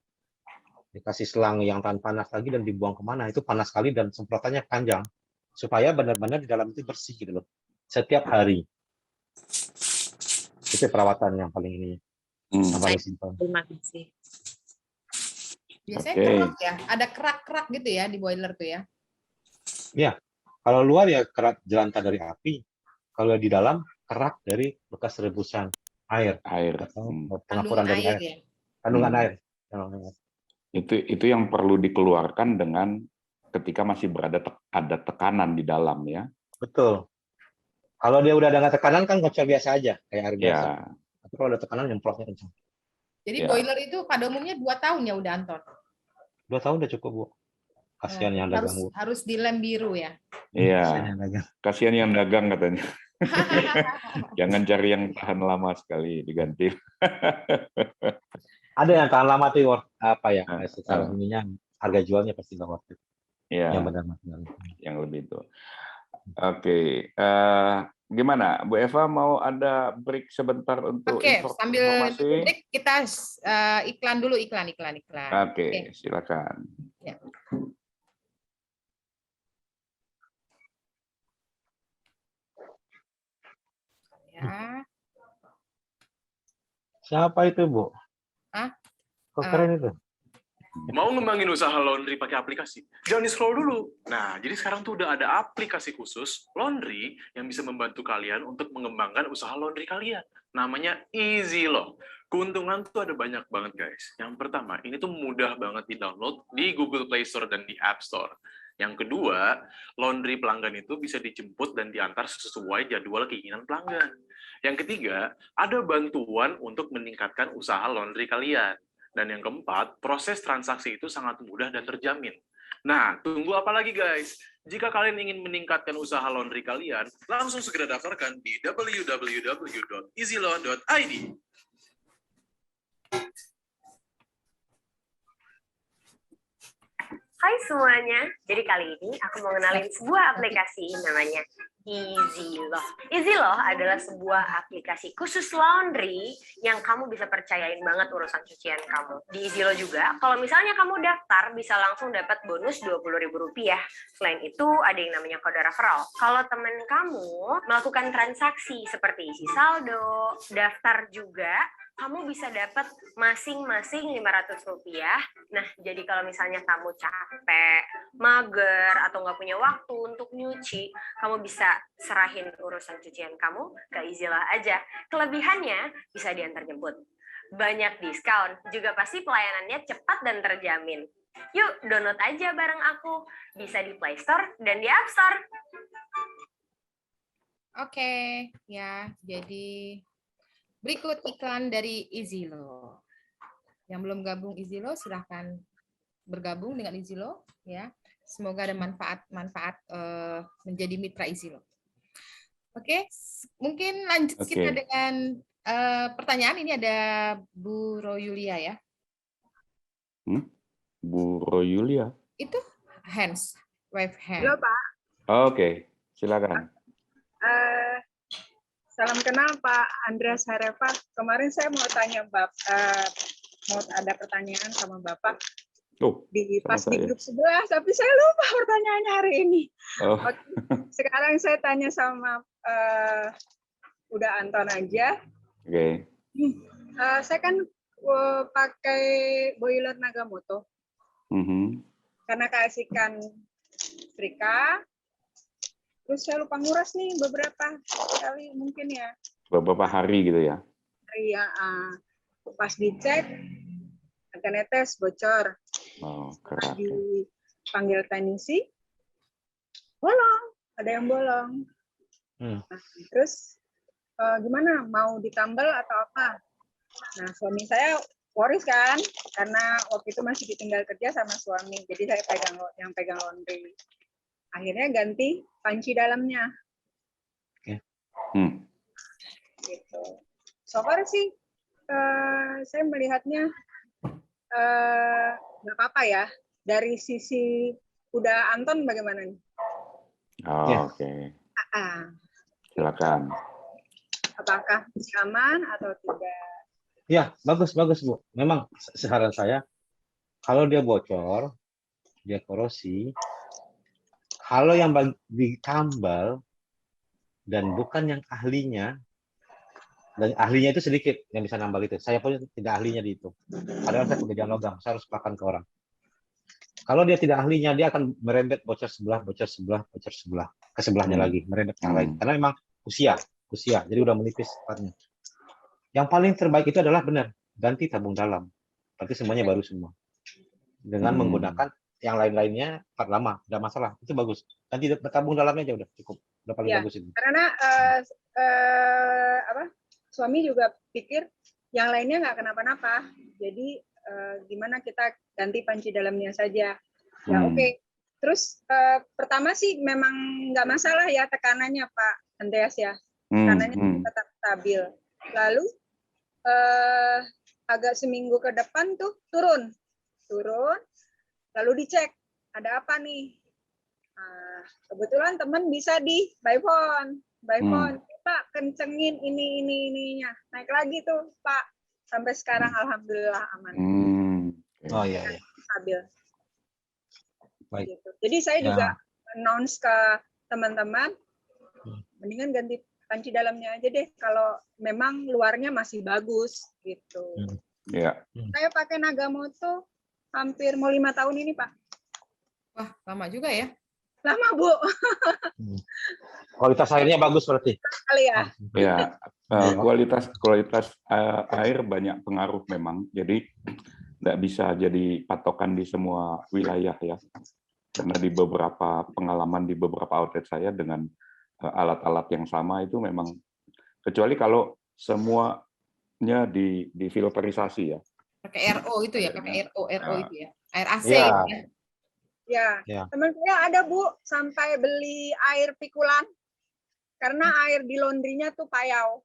selang yang tahan panas lagi dan dibuang kemana. Itu panas sekali dan semprotannya panjang. Supaya benar-benar di dalam itu bersih gitu loh. Setiap hari. Itu perawatan yang paling ini. Yang paling simpel. Terima kasih. Biasanya kerak ya, ada kerak-kerak gitu ya di boiler tuh ya. Ya, kalau luar ya kerak jelantah dari api. Kalau di dalam kerak dari bekas rebusan air atau pengapuran dari air. Ya? Kandungan air. Itu yang perlu dikeluarkan dengan ketika masih ada tekanan di dalam ya. Betul. Kalau dia udah ada tekanan kan ngocor biasa aja kayak air biasa. Tapi kalau ada tekanan nyemprotnya kencang. Jadi boiler itu pada umumnya 2 tahun ya udah Anton. 2 tahun udah cukup Bu. Kasihan yang dagang Bu. Harus di lem biru ya. Iya. Kasihan yang dagang katanya. Jangan cari yang tahan lama sekali diganti. Ada yang tahan lama tuh apa ya? Secara ininya harga jualnya pasti nggak worth it. Iya. Yang benar-benar. Yang lebih itu. Oke. Gimana, Bu Eva mau ada break sebentar untuk informasi? Sambil break kita iklan dulu, iklan. Oke, silakan. Ya. Siapa itu, Bu? Hah? Kok keren itu? Mau ngembangin usaha laundry pakai aplikasi? Jangan di-scroll dulu. Nah, jadi sekarang tuh udah ada aplikasi khusus laundry yang bisa membantu kalian untuk mengembangkan usaha laundry kalian. Namanya Easy Law. Keuntungan tuh ada banyak banget, guys. Yang pertama, ini tuh mudah banget di-download di Google Play Store dan di App Store. Yang kedua, laundry pelanggan itu bisa dijemput dan diantar sesuai jadwal keinginan pelanggan. Yang ketiga, ada bantuan untuk meningkatkan usaha laundry kalian. Dan yang keempat, proses transaksi itu sangat mudah dan terjamin. Nah, tunggu apa lagi, guys? Jika kalian ingin meningkatkan usaha laundry kalian, langsung segera daftarkan di www.easylaw.id. Hai semuanya, jadi kali ini aku mau kenalin sebuah aplikasi namanya Easy Law. Easy Law adalah sebuah aplikasi khusus laundry yang kamu bisa percayain banget urusan cucian kamu. Di Easy Law juga, kalau misalnya kamu daftar bisa langsung dapat bonus Rp20.000. Selain itu ada yang namanya kode referral. Kalau teman kamu melakukan transaksi seperti isi saldo, daftar juga, kamu bisa dapat masing-masing Rp500. Nah, jadi kalau misalnya kamu capek, mager, atau nggak punya waktu untuk nyuci, kamu bisa serahin urusan cucian kamu ke Easy Law aja. Kelebihannya bisa diantar jemput. Banyak diskon, juga pasti pelayanannya cepat dan terjamin. Yuk, download aja bareng aku. Bisa di Play Store dan di App Store. Oke, ya, jadi berikut iklan dari Easy Law. Yang belum gabung Easy Law, silahkan bergabung dengan Easy Law. Ya, semoga ada manfaat menjadi mitra Easy Law. Oke, mungkin lanjut kita dengan pertanyaan. Ini ada Bu Royulia ya. Bu Royulia. Itu hands, wave hand. Halo Pak. Oke, silakan. Salam kenal Pak Andreas Harefa. Kemarin saya mau tanya Bapak, mau ada pertanyaan sama Bapak di pas di grup 11, tapi saya lupa pertanyaannya hari ini. Oke. Sekarang saya tanya sama udah Anton aja. Oke. Saya kan pakai boiler Nagamoto. Karena keasikan setrika. Terus saya lupa nguras nih beberapa kali mungkin ya. Beberapa hari gitu ya? Iya, pas dicek agak netes, bocor. Pas dipanggil teknisi, bolong, ada yang bolong. Nah, terus gimana? Mau ditambal atau apa? Nah, suami saya worries kan, karena waktu itu masih ditinggal kerja sama suami, jadi saya pegang laundry. Akhirnya ganti panci dalamnya. Gitu. So far sih saya melihatnya nggak apa-apa ya. Dari sisi udah Anton bagaimana nih? Oke. Silakan. Apakah aman atau tidak? Ya, bagus Bu. Memang saran saya, kalau dia bocor, dia korosi, kalau yang ditambal dan bukan yang ahlinya, dan ahlinya itu sedikit yang bisa nambal itu. Saya pun tidak ahlinya di itu. Padahal saya pekerjaan logam, saya harus pakan ke orang. Kalau dia tidak ahlinya, dia akan merembet bocor sebelah, ke sebelahnya lagi, merembet yang lain. Karena memang usia, jadi udah menipis partnya. Yang paling terbaik itu adalah benar, ganti tabung dalam. Berarti semuanya baru semua. Dengan menggunakan yang lain-lainnya part lama, tidak masalah, itu bagus. Nanti tabung dalamnya aja udah cukup, udah paling bagus itu. Karena suami juga pikir yang lainnya nggak kenapa-napa, jadi gimana kita ganti panci dalamnya saja. Ya oke. Terus pertama sih memang nggak masalah ya tekanannya Pak Andreas ya, tekanannya tetap stabil. Lalu agak seminggu ke depan tuh turun. Lalu dicek, ada apa nih? Kebetulan teman bisa di by phone. Pak, kencengin ininya. Naik lagi tuh, Pak. Sampai sekarang alhamdulillah aman. Oh iya. Stabil. Baik. Gitu. Jadi saya juga announce ke teman-teman, mendingan ganti Panci dalamnya aja deh kalau memang luarnya masih bagus gitu. Ya. Saya pakai Nagamoto hampir mau 5 tahun ini, Pak. Wah, lama juga ya. Lama, Bu. Kualitas airnya bagus berarti. Kali ya. Ya, kualitas air banyak pengaruh memang. Jadi tidak bisa jadi patokan di semua wilayah ya. Karena di beberapa pengalaman di beberapa outlet saya dengan alat-alat yang sama itu memang, kecuali kalau semuanya difilterisasi ya. Pakai RO itu ya, pakai RO itu ya. Air AC Ya. gitu ya. Ya, teman saya ada Bu sampai beli air pikulan karena air di laundry-nya tuh payau.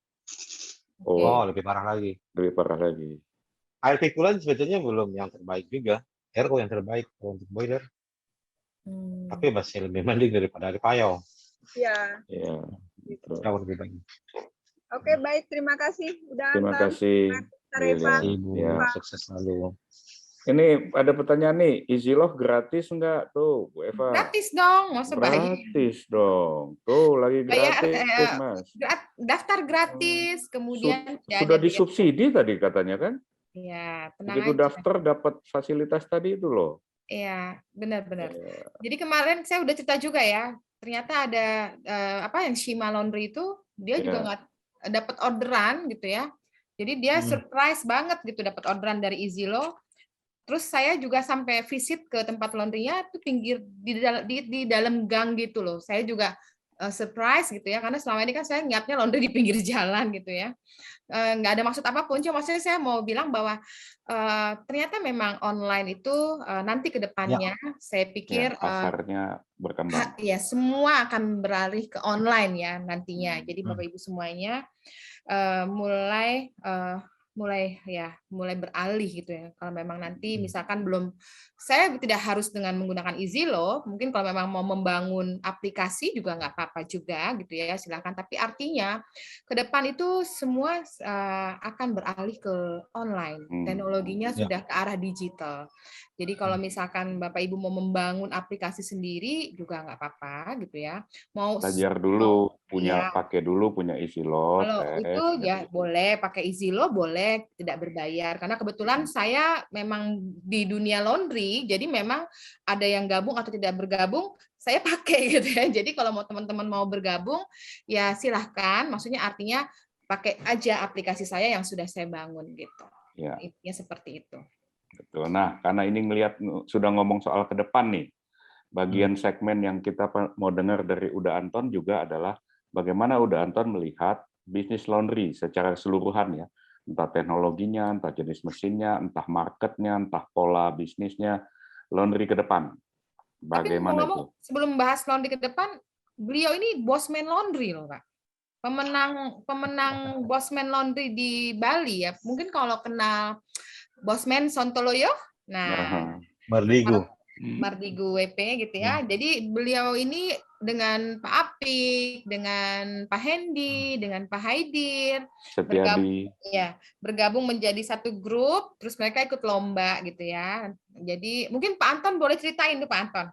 Oh, lebih parah lagi. Lebih parah lagi. Air pikulan sebetulnya belum yang terbaik juga. RO yang terbaik untuk boiler. Tapi masih lebih mending daripada air payau. Iya. Ya. Jauh lebih baik. Oke, baik, terima kasih udah Terima antar. kasih. Reva. Ibu, Ya. sukses selalu. Ini ada pertanyaan nih, Easy Love gratis enggak tuh, Bu Eva? Gratis dong, masa bayar. Gratis dong. Tuh lagi Bayar, gratis, Mas. daftar gratis, kemudian ya Sudah ada disubsidi tadi katanya kan? ya, tenang Begitu aja. daftar dapat fasilitas tadi itu loh. Iya, benar-benar. Jadi kemarin saya udah cerita juga ya, ternyata ada apa yang Shima Laundry itu dia juga Iya. nggak dapat orderan gitu ya. Jadi dia surprise banget gitu dapat orderan dari Easylo. Terus saya juga sampai visit ke tempat laundrynya itu pinggir di dalam gang gitu loh. Saya juga surprise gitu ya, karena selama ini kan saya nyiapnya laundry di pinggir jalan gitu ya. Nggak ada maksud apapun, cuma maksudnya saya mau bilang bahwa ternyata memang online itu nanti ke depannya saya pikir pasarnya berkembang. ya semua akan beralih ke online ya nantinya. Jadi Bapak Ibu semuanya mulai beralih gitu ya. Kalau memang nanti misalkan saya tidak harus dengan menggunakan Easylo, mungkin kalau memang mau membangun aplikasi juga nggak apa-apa juga gitu ya, silakan. Tapi artinya ke depan itu semua akan beralih ke online. Teknologinya sudah ke arah digital. Jadi kalau misalkan Bapak Ibu mau membangun aplikasi sendiri juga nggak apa-apa gitu ya. Mau Belajar dulu, ya. pakai dulu punya Easylo. Kalau itu ya boleh pakai Easylo, boleh tidak berbayar. Karena kebetulan saya memang di dunia laundry, jadi memang ada yang gabung atau tidak bergabung, saya pakai gitu ya. Jadi kalau mau teman-teman mau bergabung, ya silahkan. Maksudnya artinya pakai aja aplikasi saya yang sudah saya bangun gitu. Ya. Intinya seperti itu. Betul. Nah, karena ini sudah ngomong soal ke depan nih, bagian segmen yang kita mau dengar dari Uda Anton juga adalah bagaimana Uda Anton melihat bisnis laundry secara keseluruhan ya, entah teknologinya, entah jenis mesinnya, entah marketnya, entah pola bisnisnya, laundry ke depan. Bagaimana itu? Sebelum bahas laundry ke depan, beliau ini Bosman Laundry loh, Pak. Pemenang Bosman Laundry di Bali ya. Mungkin kalau kenal Bosman Sontoloyo, nah Mardigu WP gitu ya. Jadi beliau ini dengan Pak Apik, dengan Pak Hendi, dengan Pak Haidir bergabung menjadi satu grup, terus mereka ikut lomba gitu ya. Jadi mungkin Pak Anton boleh ceritain tuh Pak Anton.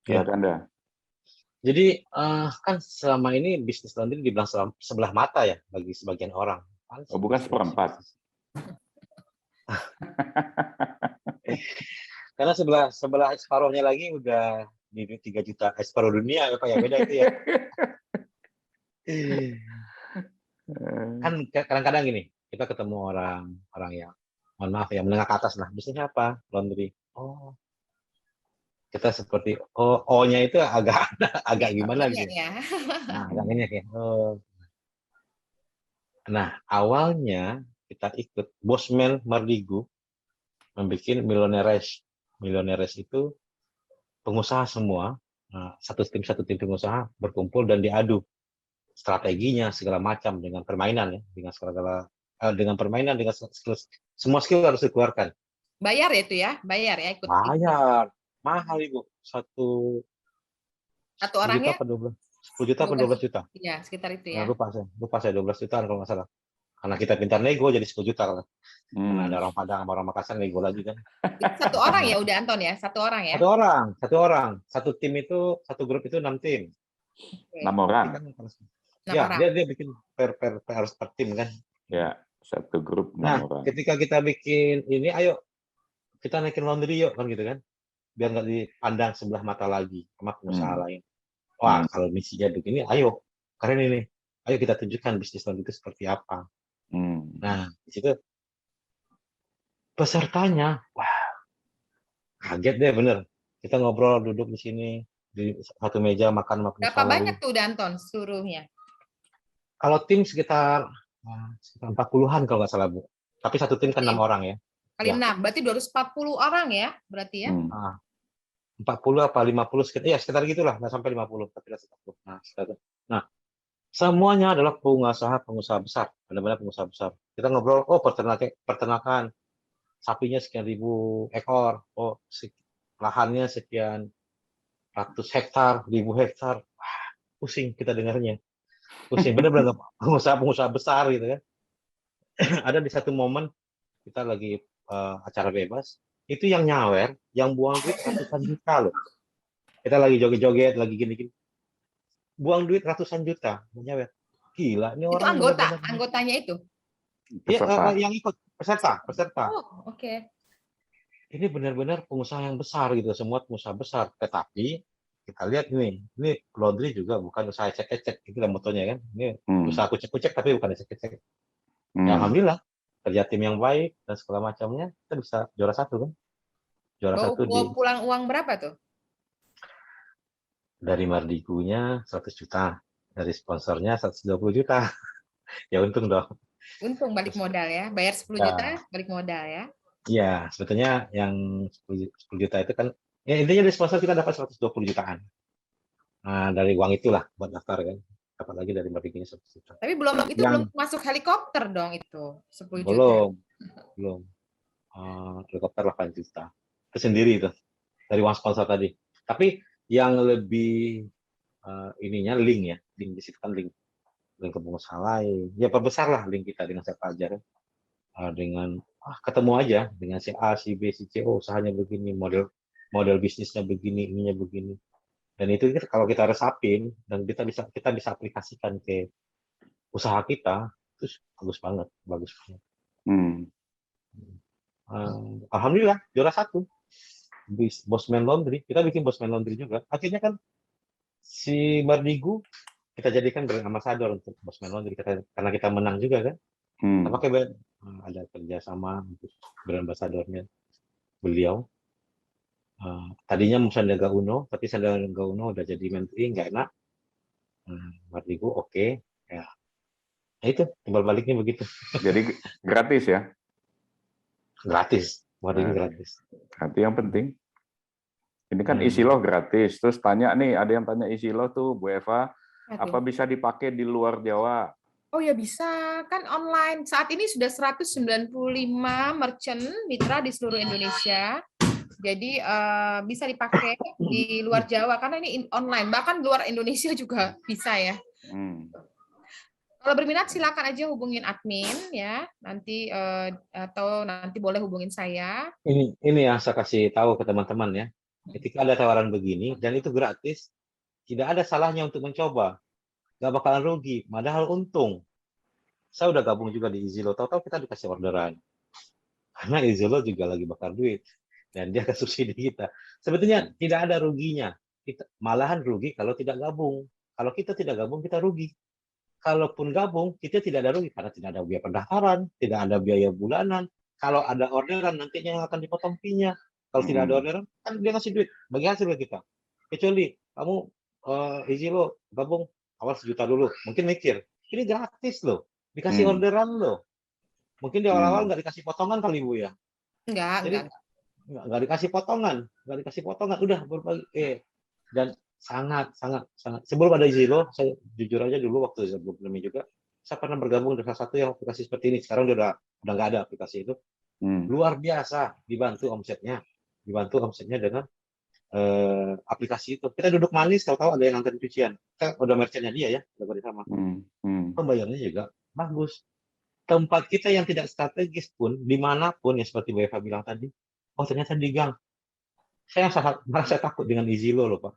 Ya, Anda. Jadi kan selama ini bisnis laundry dibilang sebelah mata ya bagi sebagian orang. Oh, bukan seperempat. Karena sebelah separuhnya lagi udah di 3 juta separuh dunia ya Pak ya, beda itu ya. Kan kadang-kadang gini, kita ketemu orang yang mohon maaf ya menengah ke atas lah, bisnisnya apa? Laundry. Oh. Kita seperti O-nya itu agak gimana gitu. Nah, agak ngenyek ya. Oh. Nah, awalnya kita ikut Bosman Mardigu membuat Millionaires. Millionaires itu pengusaha semua, satu tim pengusaha berkumpul dan diadu strateginya segala macam dengan permainan ya, dengan permainan dengan semua skill harus dikeluarkan. Bayar ya itu ya, bayar ya ikut. Bayar, mahal Ibu, satu orangnya 10 juta atau 12 juta. Iya, sekitar itu ya. Lupa saya 12 jutaan kalau nggak salah. Karena kita pintar nego jadi 10 juta kan. Karena ada orang Padang sama orang Makassar nego lagi kan. Satu orang ya udah Anton ya, satu orang ya. Satu orang. Satu tim itu, satu grup itu 6 tim. 6 orang. Ya, dia bikin harus per tim kan. Ya, satu grup 6 Nah, orang. ketika kita bikin ini, ayo kita naikin laundry yuk kan gitu kan. Biar nggak dipandang sebelah mata lagi sama pengusaha lain. Wah, kalau misinya begini, ayo keren ini. Ayo kita tunjukkan bisnis laundry itu seperti apa. Nah, di situ pesertanya, wah, kaget deh bener. Kita ngobrol duduk di sini di satu meja makan sama pengusaha Berapa lain. banyak tuh Danton seluruhnya? Kalau tim sekitar 40-an kalau nggak salah, Bu. Tapi satu tim kan 6 orang ya. Kali 6, berarti 240 orang ya, berarti ya? 40 apa 50 sekitar, ya sekitar gitulah, nggak sampai 50, tapi 40. Nah, semuanya adalah pengusaha besar, benar-benar pengusaha besar. Kita ngobrol, oh peternakan, sapinya sekian ribu ekor, oh lahannya sekian ratus hektar, ribu hektar. Wah, pusing kita dengarnya. Pusing, benar-benar pengusaha besar gitu kan. Ada di satu momen kita lagi acara bebas, itu yang nyawer, yang buang duit ratusan juta loh. Kita lagi joget-joget, lagi gini-gini, buang duit ratusan juta, nyawer. Gila, ini Itu orang anggotanya itu? Iya, yang ikut peserta. Oh, oke. Ini benar-benar pengusaha yang besar gitu, semua pengusaha besar. Tetapi kita lihat ini laundry juga bukan usaha ecek-ecek, itu lah motonya kan. Ini usaha kucek-kucek tapi bukan ecek-ecek. Ya, alhamdulillah kerja tim yang baik dan segala macamnya, kita bisa juara 1 kan. Juara 1 Bawa pulang uang berapa tuh? Dari Mardikunya 100 juta, dari sponsornya 120 juta. Ya untung dong. Untung balik modal ya, bayar 10 juta balik modal ya. Iya, sebetulnya yang 10 juta itu kan, ya intinya dari sponsor kita dapat 120 jutaan. Nah, dari uang itulah buat daftar kan. Dapat lagi dari Mardikunya 100 juta. Tapi belum masuk helikopter dong itu 10 juta. Belum. Helikopter 8 juta. Itu sendiri itu dari uang sponsor tadi. Tapi yang lebih ininya link di situ kan link ke pengusaha lain. Ya perbesar lah link kita dengan saya pelajari. Dengan ketemu aja dengan si A, si B, si C, usahanya begini, model bisnisnya begini, ininya begini. Dan itu kalau kita resapin dan kita bisa aplikasikan ke usaha kita, terus bagus banget. Alhamdulillah juara 1 Bosman Laundry. Kita bikin Bosman Laundry juga. Akhirnya kan si Mardigu kita jadikan brand ambassador untuk Bosman Laundry karena kita menang juga kan. Kita pakai ada kerjasama untuk brand ambassadornya beliau. Tadinya Sandiaga Uno, tapi Sandiaga Uno udah jadi menteri, nggak enak. Mardigu oke. Ya. Nah itu timbal baliknya begitu. Jadi gratis ya? Gratis. Mardigu gratis. Nanti yang penting. Ini kan isi loh gratis. Terus tanya nih, ada yang tanya isi loh tuh, Bu Eva, apa bisa dipakai di luar Jawa? Oh ya bisa, kan online. Saat ini sudah 195 merchant mitra di seluruh Indonesia. Jadi bisa dipakai di luar Jawa karena ini online. Bahkan luar Indonesia juga bisa ya. Kalau berminat silakan aja hubungin admin ya. Nanti atau nanti boleh hubungin saya. Ini yang saya kasih tahu ke teman-teman ya. Ketika ada tawaran begini dan itu gratis, tidak ada salahnya untuk mencoba. Nggak bakalan rugi, padahal untung. Saya udah gabung juga di Izilo, tahu-tahu kita dikasih orderan. Karena Izilo juga lagi bakar duit. Dan dia akan subsidi kita. Sebetulnya tidak ada ruginya. Malahan rugi kalau tidak gabung. Kalau kita tidak gabung, kita rugi. Kalaupun gabung, kita tidak ada rugi. Karena tidak ada biaya pendaftaran, tidak ada biaya bulanan. Kalau ada orderan, nantinya yang akan dipotong fee-nya. Kalau tidak ada orderan, kan dia ngasih duit. Bagi hasil ke kita. Kecuali kamu Izilo gabung awal 1 juta dulu. Mungkin mikir, ini gratis loh. Dikasih orderan loh. Mungkin di awal-awal nggak dikasih potongan kali Bu ya? Enggak. Nggak dikasih potongan. Udah berbagi. Dan sangat. Sebelum ada Izilo, saya jujur aja dulu waktu sebelum pandemi juga, saya pernah bergabung dengan salah satu yang aplikasi seperti ini. Sekarang udah nggak ada aplikasi itu. Luar biasa dibantu omsetnya dengan aplikasi itu. Kita duduk manis, tahu-tahu ada yang nganter cucian. Kita udah merchantnya dia ya, udah bersama. Pembayarannya juga bagus. Tempat kita yang tidak strategis pun, dimanapun ya seperti Bu Eva bilang tadi, ternyata di gang. Saya merasa takut dengan Izilo loh Pak.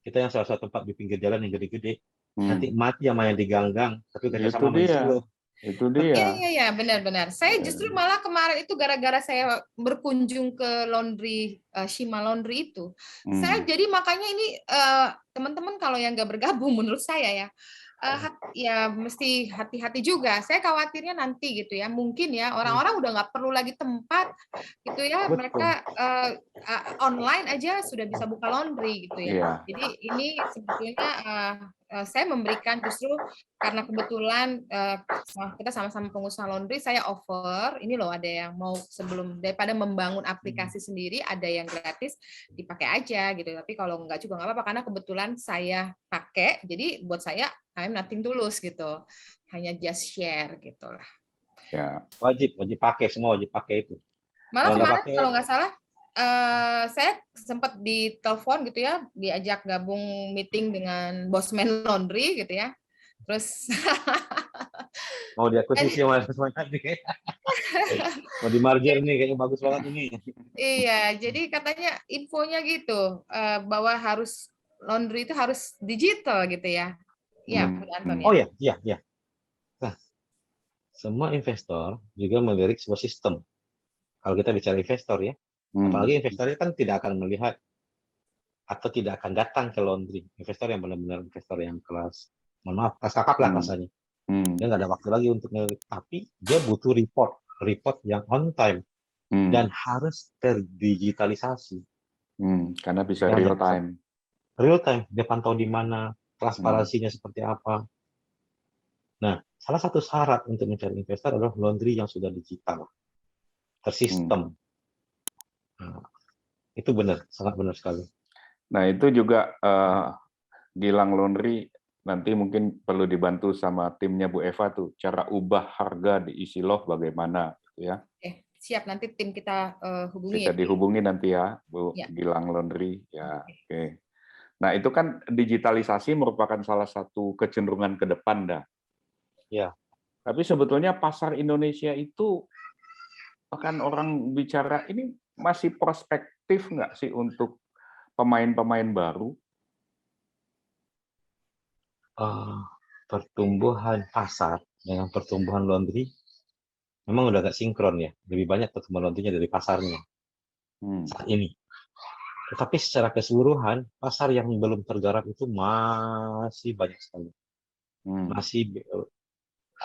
Kita yang salah satu tempat di pinggir jalan yang gede-gede, Nanti mati sama yang diganggang, tapi kerja Itu sama sama isi dia. loh. Itu Iya, dia. iya, benar-benar. Saya justru malah kemarin itu gara-gara saya berkunjung ke laundry, Shima Laundry itu, saya jadi makanya ini teman-teman kalau yang nggak bergabung menurut saya ya, ya mesti hati-hati juga. Saya khawatirnya nanti gitu ya, mungkin ya orang-orang udah nggak perlu lagi tempat gitu ya, mereka online aja sudah bisa buka laundry gitu ya. Jadi ini sebetulnya saya memberikan justru karena kebetulan kita sama-sama pengusaha laundry, saya offer ini loh, ada yang mau sebelum daripada membangun aplikasi sendiri, ada yang gratis dipakai aja gitu. Tapi kalau enggak juga nggak apa-apa karena kebetulan saya pakai, jadi buat saya I'm nothing to lose gitu, hanya just share gitulah. Ya. Wajib pakai, semua wajib pakai itu. Malah kemarin kalau nggak salah saya sempat ditelepon gitu ya, diajak gabung meeting dengan Bosman Laundry gitu ya. Terus mau diakuisisi sama tadi. Mau di merger nih, kayaknya bagus banget ini. Iya, jadi katanya infonya gitu bahwa harus laundry itu harus digital gitu ya. Iya, Anton ya. Oh ya, iya. Nah, semua investor juga melirik sebuah sistem. Kalau kita bicara investor ya, apalagi investornya kan tidak akan melihat atau tidak akan datang ke laundry. Investor yang benar-benar investor yang kelas, mohon maaf, kelas kakap lah rasanya. Dia nggak ada waktu lagi untuk ngelirik, tapi dia butuh report yang on time dan harus terdigitalisasi. Karena bisa real time. Real time, dia pantau di mana, transparansinya seperti apa. Nah, salah satu syarat untuk mencari investor adalah laundry yang sudah digital, tersistem. Nah, itu benar, sangat benar sekali. Nah, itu juga Gilang Laundry nanti mungkin perlu dibantu sama timnya Bu Eva tuh, cara ubah harga di Easyloh bagaimana gitu ya. Siap, nanti tim kita hubungi. Bisa dihubungi nanti ya, Bu Gilang Laundry. Ya, oke. Nah, itu kan digitalisasi merupakan salah satu kecenderungan ke depan dah. Ya. Tapi sebetulnya pasar Indonesia itu, bahkan orang bicara ini masih prospektif nggak sih untuk pemain-pemain baru? Pertumbuhan pasar dengan pertumbuhan laundry memang udah agak sinkron ya. Lebih banyak pertumbuhan laundry-nya dari pasarnya saat ini. Tetapi secara keseluruhan, pasar yang belum tergarap itu masih banyak sekali.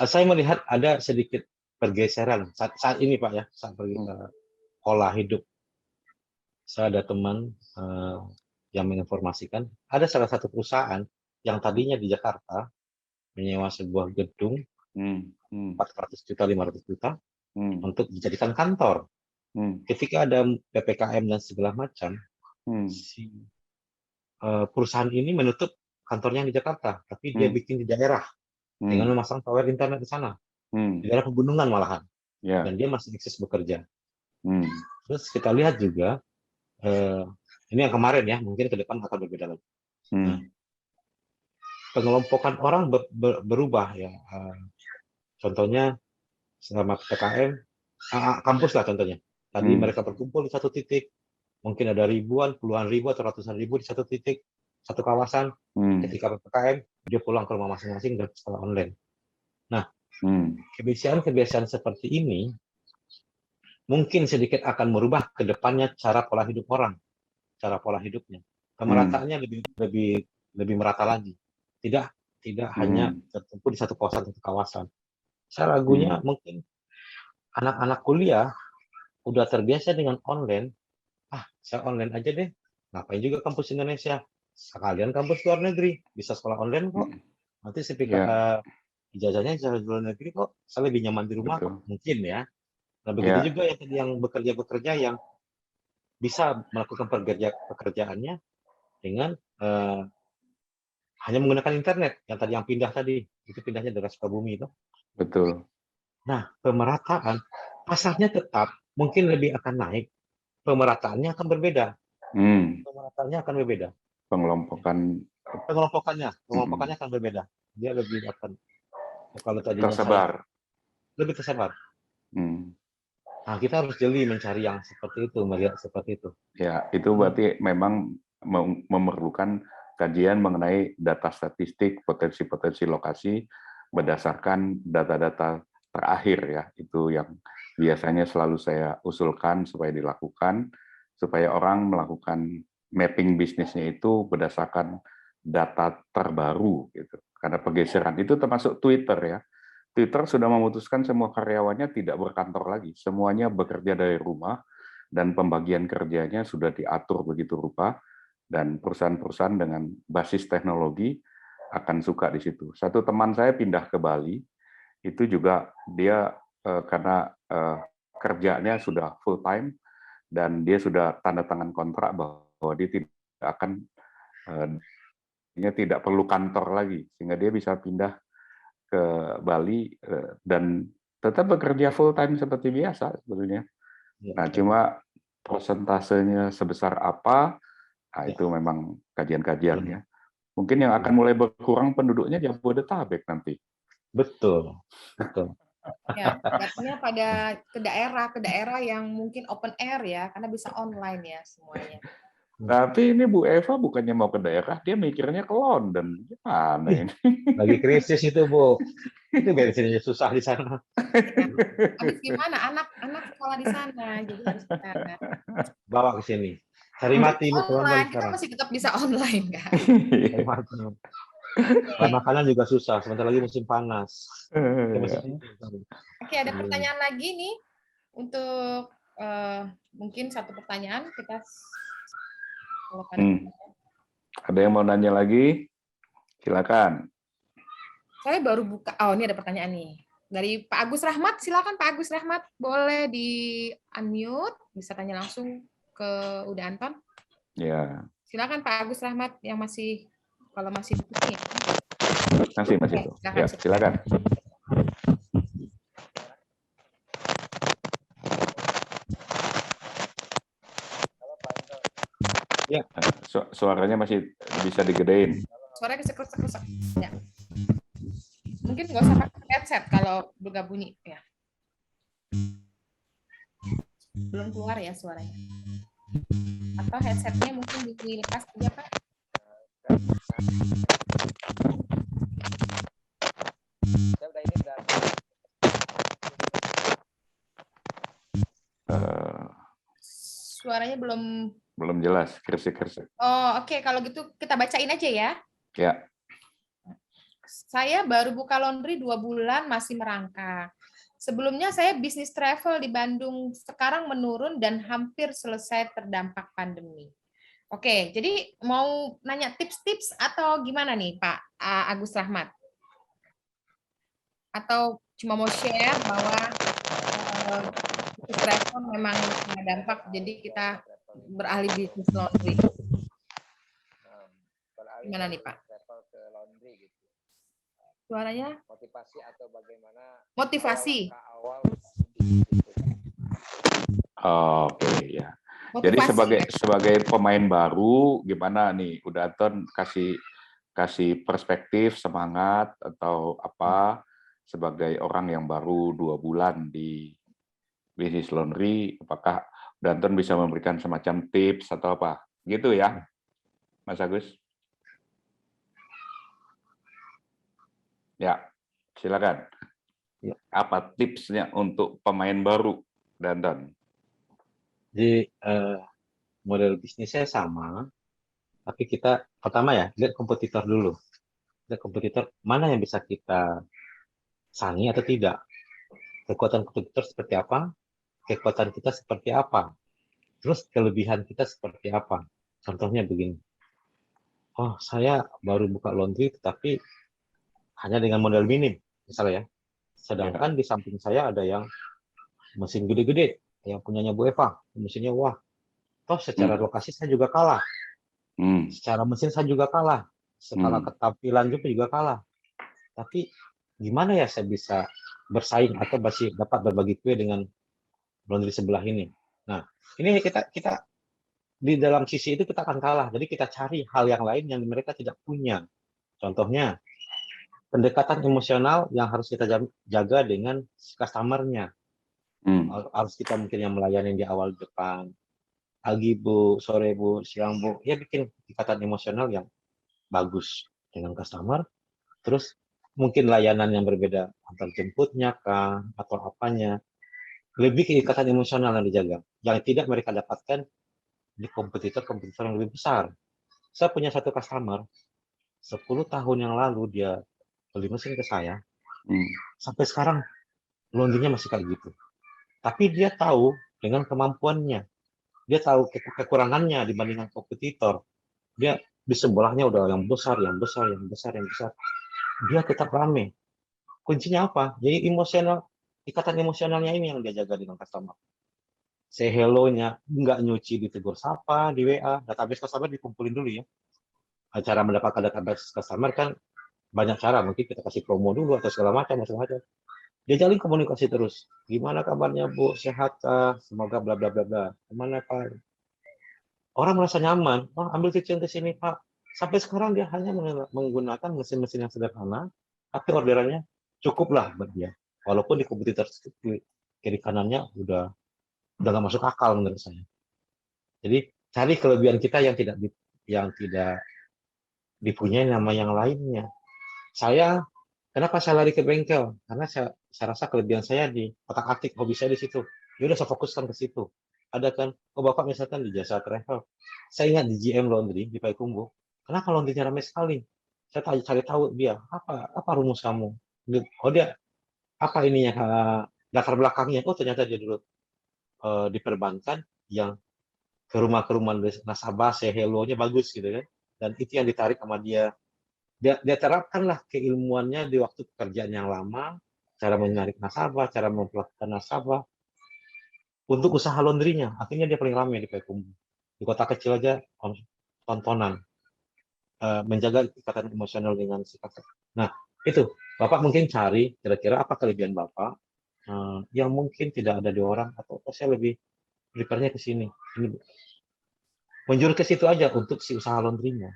Saya melihat ada sedikit pergeseran saat ini Pak ya, saat pergi ke pola hidup. Saya ada teman yang menginformasikan, ada salah satu perusahaan yang tadinya di Jakarta menyewa sebuah gedung 400 juta, 500 juta untuk dijadikan kantor. Ketika ada PPKM dan segala macam, si perusahaan ini menutup kantornya di Jakarta, tapi dia bikin di daerah dengan memasang tower internet di sana, di daerah pegunungan malahan, dan dia masih eksis bekerja. Terus kita lihat juga, ini yang kemarin ya, mungkin ke depan akan berbeda lagi. Pengelompokan orang berubah ya. Contohnya selama PPKM, kampus lah contohnya. Tadi mereka berkumpul di satu titik, mungkin ada ribuan, puluhan ribu atau ratusan ribu di satu titik, satu kawasan. Ketika PPKM, dia pulang ke rumah masing-masing dan sekolah online. Nah, kebiasaan-kebiasaan seperti ini mungkin sedikit akan merubah ke depannya cara pola hidup orang, cara pola hidupnya. Pemerataannya lebih merata lagi. Tidak hanya tertumpu di satu kawasan. Saya ragunya mungkin anak-anak kuliah udah terbiasa dengan online. Saya online aja deh. Ngapain juga kampus Indonesia? Sekalian kampus luar negeri, bisa sekolah online kok. Nanti ijazahnya ijazah luar negeri kok. Saya lebih nyaman di rumah kok. Mungkin ya. Nah, begitu juga yang bekerja yang bisa melakukan pekerjaannya dengan hanya menggunakan internet. Yang pindah tadi, itu pindahnya dari Sukabumi itu. Betul. Nah, pemerataan pasarnya tetap mungkin lebih akan naik. Pemerataannya akan berbeda. Pemerataannya akan berbeda. Pengelompokannya akan berbeda. Dia lebih akan kalau tadinya lebih tersebar. Nah, kita harus jeli mencari yang seperti itu, melihat seperti itu. Ya, itu berarti memang memerlukan kajian mengenai data statistik, potensi-potensi lokasi berdasarkan data-data terakhir ya. Itu yang biasanya selalu saya usulkan supaya dilakukan, supaya orang melakukan mapping bisnisnya itu berdasarkan data terbaru gitu. Karena pergeseran itu termasuk Twitter ya. Twitter sudah memutuskan semua karyawannya tidak berkantor lagi, semuanya bekerja dari rumah dan pembagian kerjanya sudah diatur begitu rupa dan perusahaan-perusahaan dengan basis teknologi akan suka di situ. Satu teman saya pindah ke Bali, itu juga dia karena kerjanya sudah full time dan dia sudah tanda tangan kontrak bahwa dia tidak akan tidak perlu kantor lagi, sehingga dia bisa pindah ke Bali dan tetap bekerja full time seperti biasa sebetulnya. Nah, cuma persentasenya sebesar apa, nah itu memang kajian-kajian ya. Mungkin yang akan mulai berkurang penduduknya Jabodetabek nanti. Betul, betul. Ya, datangnya pada ke daerah yang mungkin open air ya, karena bisa online ya semuanya. Tapi ini Bu Eva bukannya mau ke daerah, dia mikirnya ke London. Gimana ini? Lagi krisis itu, Bu. Itu bensinnya susah di sana. Habis gimana? Anak sekolah di sana, jadi harus ke sana. Bawa ke sini. Cari mati Bu Online, kita sekarang. masih tetap bisa online kan? Cari mati. Makanan juga susah, sebentar lagi musim panas. Oke, ada pertanyaan lagi nih untuk mungkin satu pertanyaan kita. Kalau Ada yang mau nanya lagi? Silakan. Saya baru buka. Oh, ini ada pertanyaan nih dari Pak Agus Rahmat. Silakan Pak Agus Rahmat, boleh di unmute, bisa tanya langsung ke Uda Anton. Ya. Silakan Pak Agus Rahmat yang masih kalau masih di sini. Masih itu. Ya, silakan. Ya, suaranya masih bisa digedein. Suaranya kesek-kesek. Ya. Mungkin nggak usah pakai headset kalau udah bunyi ya. Belum keluar ya suaranya. Atau headsetnya mungkin dilepas aja Pak. Suaranya belum jelas, kersik-kersik. Oh, oke. Kalau gitu kita bacain aja ya. Ya. Saya baru buka laundry 2 bulan, masih merangkak. Sebelumnya saya bisnis travel di Bandung, sekarang menurun dan hampir selesai terdampak pandemi. Oke, jadi mau nanya tips-tips atau gimana nih Pak Agus Rahmat? Atau cuma mau share bahwa travel memang punya dampak, jadi kita beralih bisnis laundry. Gimana nih Pak? Suaranya? Motivasi atau bagaimana? Motivasi. Oke, ya. Jadi sebagai pemain baru, gimana nih? Udah Anton kasih perspektif, semangat atau apa sebagai orang yang baru 2 bulan di bisnis laundry, apakah Danton bisa memberikan semacam tips atau apa? Gitu ya, Mas Agus? Ya, silakan. Apa tipsnya untuk pemain baru, Danton? Jadi model bisnisnya sama, tapi kita pertama ya lihat kompetitor dulu. Lihat kompetitor mana yang bisa kita saingi atau tidak. Kekuatan kompetitor seperti apa, kekuatan kita seperti apa, terus kelebihan kita seperti apa. Contohnya begini, oh saya baru buka laundry tetapi hanya dengan modal minim, misalnya ya. Sedangkan di samping saya ada yang mesin gede-gede, yang punyanya Bu Eva, mesinnya wah. Toh secara lokasi saya juga kalah, secara mesin saya juga kalah, skala ketampilan juga kalah. Tapi gimana ya saya bisa bersaing atau masih dapat berbagi kue dengan laundry sebelah ini? Nah, ini kita di dalam sisi itu kita akan kalah. Jadi kita cari hal yang lain yang mereka tidak punya. Contohnya, pendekatan emosional yang harus kita jaga dengan customer-nya. Harus kita mungkin yang melayani di awal depan. Pagi Bu, sore Bu, siang Bu. Ya bikin ikatan emosional yang bagus dengan customer, terus mungkin layanan yang berbeda antar jemputnya kah atau apanya, lebih ke ikatan emosional yang dijaga yang tidak mereka dapatkan di kompetitor yang lebih besar. Saya punya satu customer 10 tahun yang lalu dia beli mesin ke saya, sampai sekarang laundry-nya masih kayak gitu. Tapi dia tahu dengan kemampuannya, dia tahu kekurangannya dibandingkan kompetitor. Dia di sebelahnya udah yang besar. Dia tetap rame. Kuncinya apa? Jadi ikatan emosionalnya ini yang dia jaga dengan customer. Say hello-nya, nggak nyuci ditegur sapa di WA, database customer dikumpulin dulu ya. Cara mendapatkan database customer kan banyak cara, mungkin kita kasih promo dulu atau segala macam. Dia jalin komunikasi terus. Gimana kabarnya Bu? Sehat kah? Semoga bla bla bla bla. Gimana Pak? Orang merasa nyaman. Oh, ambil cucian ke sini Pak. Sampai sekarang dia hanya menggunakan mesin-mesin yang sederhana, tapi orderannya cukuplah buat dia. Walaupun di kompetitor kiri kanannya udah nggak masuk akal menurut saya. Jadi cari kelebihan kita yang tidak dipunyai nama yang lainnya. Kenapa saya lari ke bengkel? Karena saya rasa kelebihan saya di otak-atik, hobi saya di situ. Ya udah saya fokuskan ke situ. Ada kan, Bapak misalkan di jasa travel. Saya ingat di GM Laundry di Payakumbuh. Kenapa laundry-nya ramai sekali? Saya cari tahu dia, apa rumus kamu? Oh dia, apa ininya, latar belakangnya? Oh ternyata dia dulu di perbankan yang ke rumah nasabah, say hello-nya bagus gitu kan. Dan itu yang ditarik sama dia. Dia terapkanlah keilmuannya di waktu pekerjaan yang lama, cara menarik nasabah, cara memperlakukan nasabah, untuk usaha laundry-nya. Akhirnya dia paling ramai di Payakumbuh. Di kota kecil aja tontonan. Menjaga ikatan emosional dengan si customer. Nah, itu. Bapak mungkin cari kira-kira apa kelebihan Bapak yang mungkin tidak ada di orang, atau saya lebih prefer-nya ke sini. Menjurus ke situ aja untuk si usaha laundry-nya.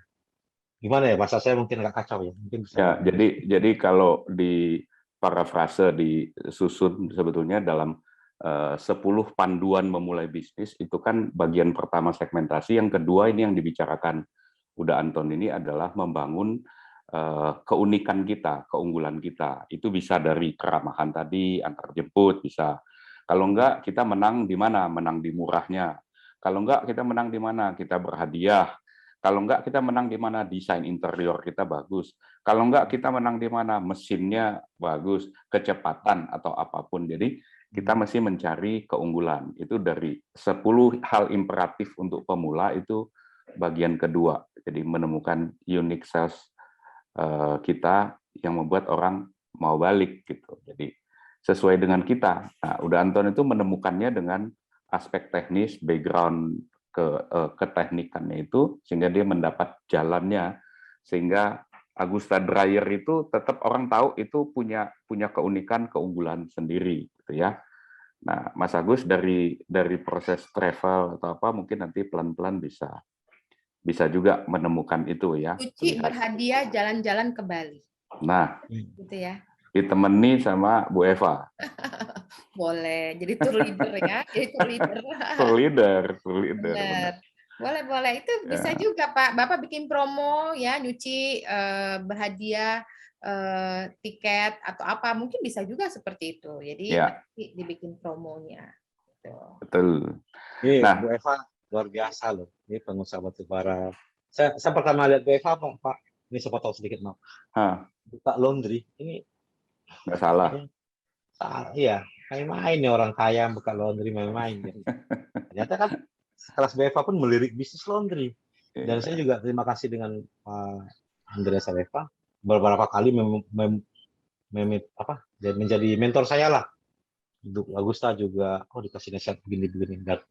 Gimana ya, bahasa saya mungkin agak kacau ya. Mungkin bisa. Ya, jadi kalau di parafrase disusun sebetulnya dalam 10 panduan memulai bisnis, itu kan bagian pertama segmentasi, yang kedua ini yang dibicarakan Uda Anton ini adalah membangun keunikan kita, keunggulan kita. Itu bisa dari keramahan tadi, antar jemput bisa. Kalau enggak, kita menang di mana? Menang di murahnya. Kalau enggak, kita menang di mana? Kita berhadiah. Kalau enggak, kita menang di mana? Desain interior kita bagus. Kalau enggak, kita menang di mana? Mesinnya bagus, kecepatan atau apapun. Jadi kita mesti mencari keunggulan. Itu dari 10 hal imperatif untuk pemula, itu bagian kedua. Jadi menemukan unique sales kita yang membuat orang mau balik gitu. Jadi sesuai dengan kita. Nah, Uda Anton itu menemukannya dengan aspek teknis, background keteknikannya itu, sehingga dia mendapat jalannya, sehingga Agusta Dryer itu tetap orang tahu itu punya keunikan, keunggulan sendiri gitu ya. Nah, Mas Agus dari proses travel atau apa, mungkin nanti pelan-pelan bisa juga menemukan itu ya. Cuci, berhadiah, jalan-jalan ke Bali. Nah, gitu ya. Ditemani sama Bu Eva. Boleh, jadi tour leader ya. Jadi tour leader. Tour leader. Benar. Boleh. Itu bisa juga Pak. Bapak bikin promo ya, nyuci, berhadiah, tiket atau apa. Mungkin bisa juga seperti itu. Jadi nanti dibikin promonya. Gitu. Betul. Nah, Bu Eva luar biasa loh. Ini pengusaha batubara. Saya pertama lihat Bu Eva, Pak. Ini saya potong sedikit, maaf. Buka laundry. Ini nggak salah. Iya, main-main nih orang kaya buka laundry, main-main. Ternyata kan kelas BFA pun melirik bisnis laundry. Dan saya juga terima kasih dengan Pak Andreas Saleva, beberapa kali menjadi mentor saya lah. Untuk Agusta juga, dikasih nasihat begini-begini. Dan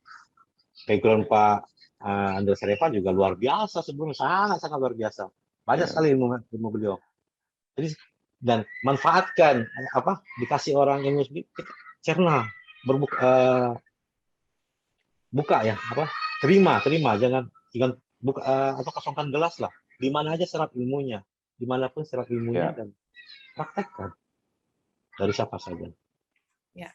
background Pak Andreas Saleva juga luar biasa sebelumnya, sangat luar biasa. Banyak sekali ilmu beliau. Jadi dan manfaatkan dikasih orang yang kita cerna, buka ya, terima, jangan buka atau kosongkan gelas lah. Di mana aja serap ilmunya, dimanapun serap ilmunya dan praktekkan dari siapa saja. Ya.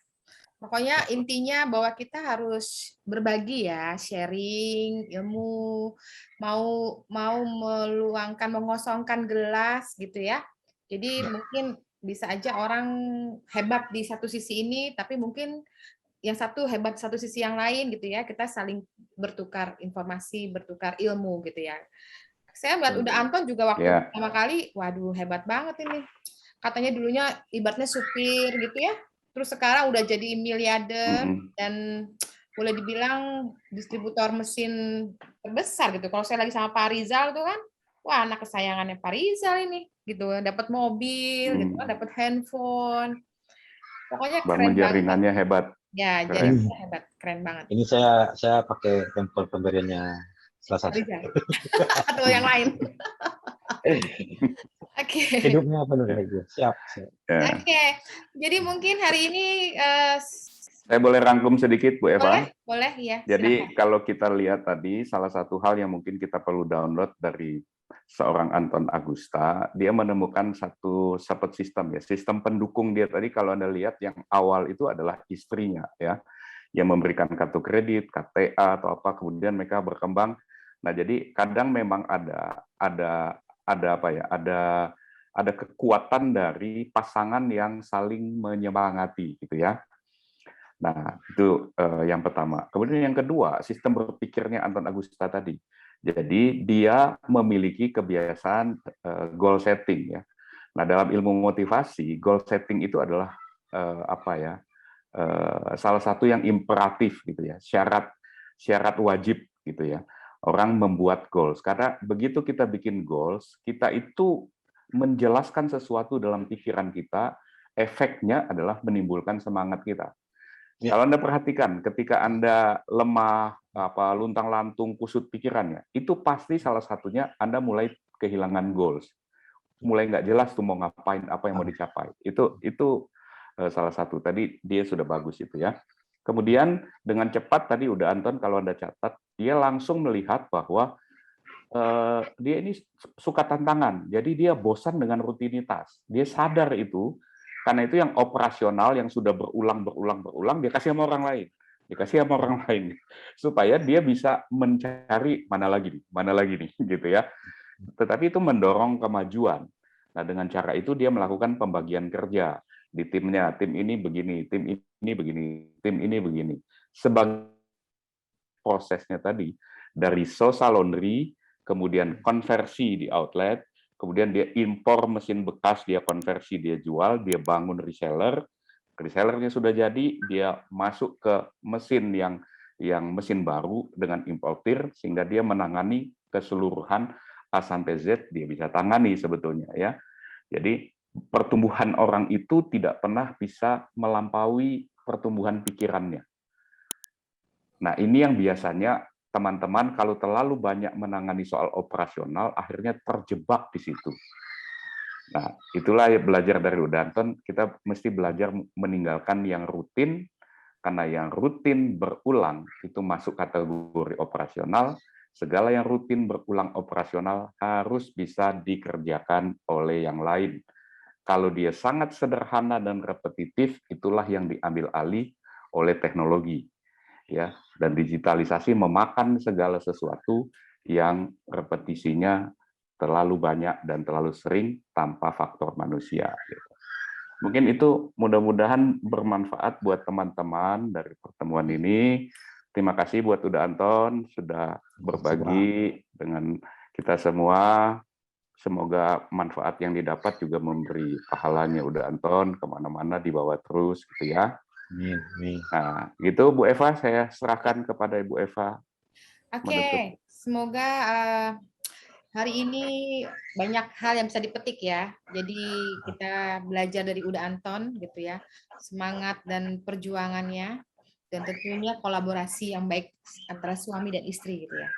Pokoknya intinya bahwa kita harus berbagi ya, sharing ilmu, mau meluangkan, mengosongkan gelas gitu ya. Jadi mungkin bisa aja orang hebat di satu sisi ini, tapi mungkin yang satu hebat satu sisi yang lain gitu ya. Kita saling bertukar informasi, bertukar ilmu gitu ya. Saya buat udah Anton juga waktu pertama kali, waduh hebat banget ini. Katanya dulunya ibaratnya supir gitu ya. Terus sekarang udah jadi miliarder dan boleh dibilang distributor mesin terbesar gitu. Kalau saya lagi sama Pak Rizal tuh kan, wah anak kesayangannya Pak Rizal ini gitu. Dapat mobil, gitu kan, dapat handphone. Pokoknya bangun keren jaringannya banget. hebat. Ya, Keren. jaringannya hebat, keren banget. Ini saya pakai handphone pemberiannya salah satu. Atau yang lain. Oke. Hidupnya apa nih? Siap. Oke. Jadi mungkin hari ini saya boleh rangkum sedikit, Bu Eva? Boleh ya. Jadi kalau kita lihat tadi, salah satu hal yang mungkin kita perlu download dari seorang Anton Agusta, dia menemukan satu support system ya, sistem pendukung dia tadi. Kalau Anda lihat yang awal itu adalah istrinya ya, yang memberikan kartu kredit, KTA atau apa, kemudian mereka berkembang. Nah, jadi kadang memang ada kekuatan dari pasangan yang saling menyemangati gitu ya. Nah, itu yang pertama. Kemudian yang kedua, sistem berpikirnya Anton Agusta tadi. Jadi dia memiliki kebiasaan goal setting ya. Nah, dalam ilmu motivasi, goal setting itu adalah salah satu yang imperatif gitu ya, syarat wajib gitu ya. Orang membuat goals. Karena begitu kita bikin goals, kita itu menjelaskan sesuatu dalam pikiran kita, efeknya adalah menimbulkan semangat kita. Kalau Anda perhatikan, ketika Anda lemah, luntang-lantung, kusut pikirannya, itu pasti salah satunya Anda mulai kehilangan goals, mulai nggak jelas tuh mau ngapain, apa yang mau dicapai. Itu salah satu. Tadi dia sudah bagus itu ya. Kemudian dengan cepat tadi udah Anton kalau Anda catat, dia langsung melihat bahwa dia ini suka tantangan, jadi dia bosan dengan rutinitas. Dia sadar itu. Karena itu yang operasional yang sudah berulang dia kasih sama orang lain, supaya dia bisa mencari mana lagi nih, gitu ya. Tetapi itu mendorong kemajuan. Nah, dengan cara itu dia melakukan pembagian kerja di timnya, tim ini begini, tim ini begini, tim ini begini. Sebagai prosesnya tadi dari Sosa Laundry, kemudian konversi di outlet. Kemudian dia impor mesin bekas, dia konversi, dia jual, dia bangun reseller. Resellernya sudah jadi, dia masuk ke mesin yang mesin baru dengan importir, sehingga dia menangani keseluruhan A sampai Z, dia bisa tangani sebetulnya ya. Jadi pertumbuhan orang itu tidak pernah bisa melampaui pertumbuhan pikirannya. Nah, ini yang biasanya teman-teman kalau terlalu banyak menangani soal operasional, akhirnya terjebak di situ. Nah, itulah belajar dari Udanton, kita mesti belajar meninggalkan yang rutin, karena yang rutin berulang itu masuk kategori operasional, segala yang rutin berulang operasional harus bisa dikerjakan oleh yang lain. Kalau dia sangat sederhana dan repetitif, itulah yang diambil alih oleh teknologi. Ya, dan digitalisasi memakan segala sesuatu yang repetisinya terlalu banyak dan terlalu sering tanpa faktor manusia. Mungkin itu mudah-mudahan bermanfaat buat teman-teman dari pertemuan ini. Terima kasih buat Uda Anton sudah berbagi dengan kita semua. Semoga manfaat yang didapat juga memberi pahalanya Uda Anton kemana-mana dibawa terus gitu ya. Nah, gitu Bu Eva, saya serahkan kepada Ibu Eva. Oke, semoga hari ini banyak hal yang bisa dipetik ya. Jadi kita belajar dari Uda Anton gitu ya, semangat dan perjuangannya, dan tentunya kolaborasi yang baik antara suami dan istri gitu ya.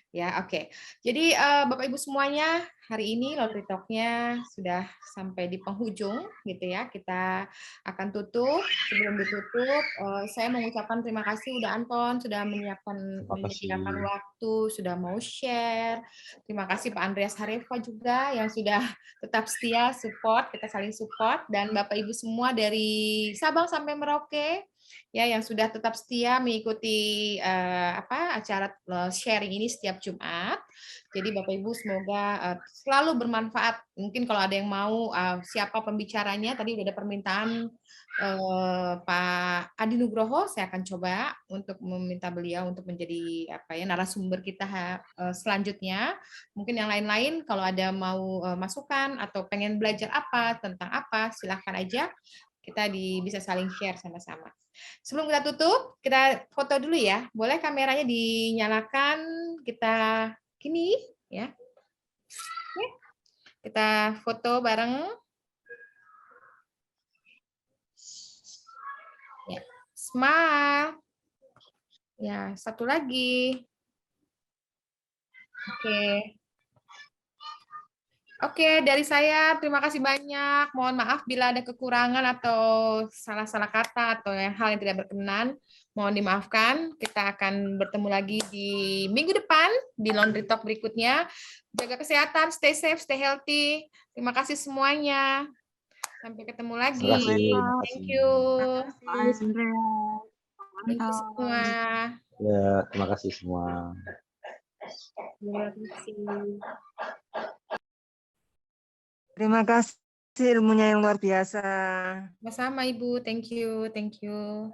Ya, oke. Jadi Bapak Ibu semuanya, hari ini Laundry Talk-nya sudah sampai di penghujung gitu ya. Kita akan tutup. Sebelum ditutup, saya mengucapkan terima kasih Uda Anton sudah menyediakan waktu, sudah mau share. Terima kasih Pak Andreas Hareva juga yang sudah tetap setia support, kita saling support, dan Bapak Ibu semua dari Sabang sampai Merauke. ya yang sudah tetap setia mengikuti acara sharing ini setiap Jumat. Jadi Bapak Ibu semoga selalu bermanfaat. Mungkin kalau ada yang mau siapa pembicaranya, tadi udah ada permintaan Pak Adi Nugroho, saya akan coba untuk meminta beliau untuk menjadi narasumber kita selanjutnya. Mungkin yang lain-lain kalau ada mau masukan atau pengen belajar apa tentang apa, silahkan aja. Kita bisa saling share sama-sama. Sebelum kita tutup, kita foto dulu ya. Boleh kameranya dinyalakan, kita gini ya. Oke. Kita foto bareng. Ya, smile. Ya, satu lagi. Oke. Oke, dari saya terima kasih banyak. Mohon maaf bila ada kekurangan atau salah-salah kata atau hal yang tidak berkenan. Mohon dimaafkan. Kita akan bertemu lagi di minggu depan di Laundry Talk berikutnya. Jaga kesehatan, stay safe, stay healthy. Terima kasih semuanya. Sampai ketemu lagi. Thank you. Thank you semua. Ya, terima kasih semua. Terima kasih. Terima kasih ilmunya yang luar biasa. Sama-sama Ibu, thank you, thank you.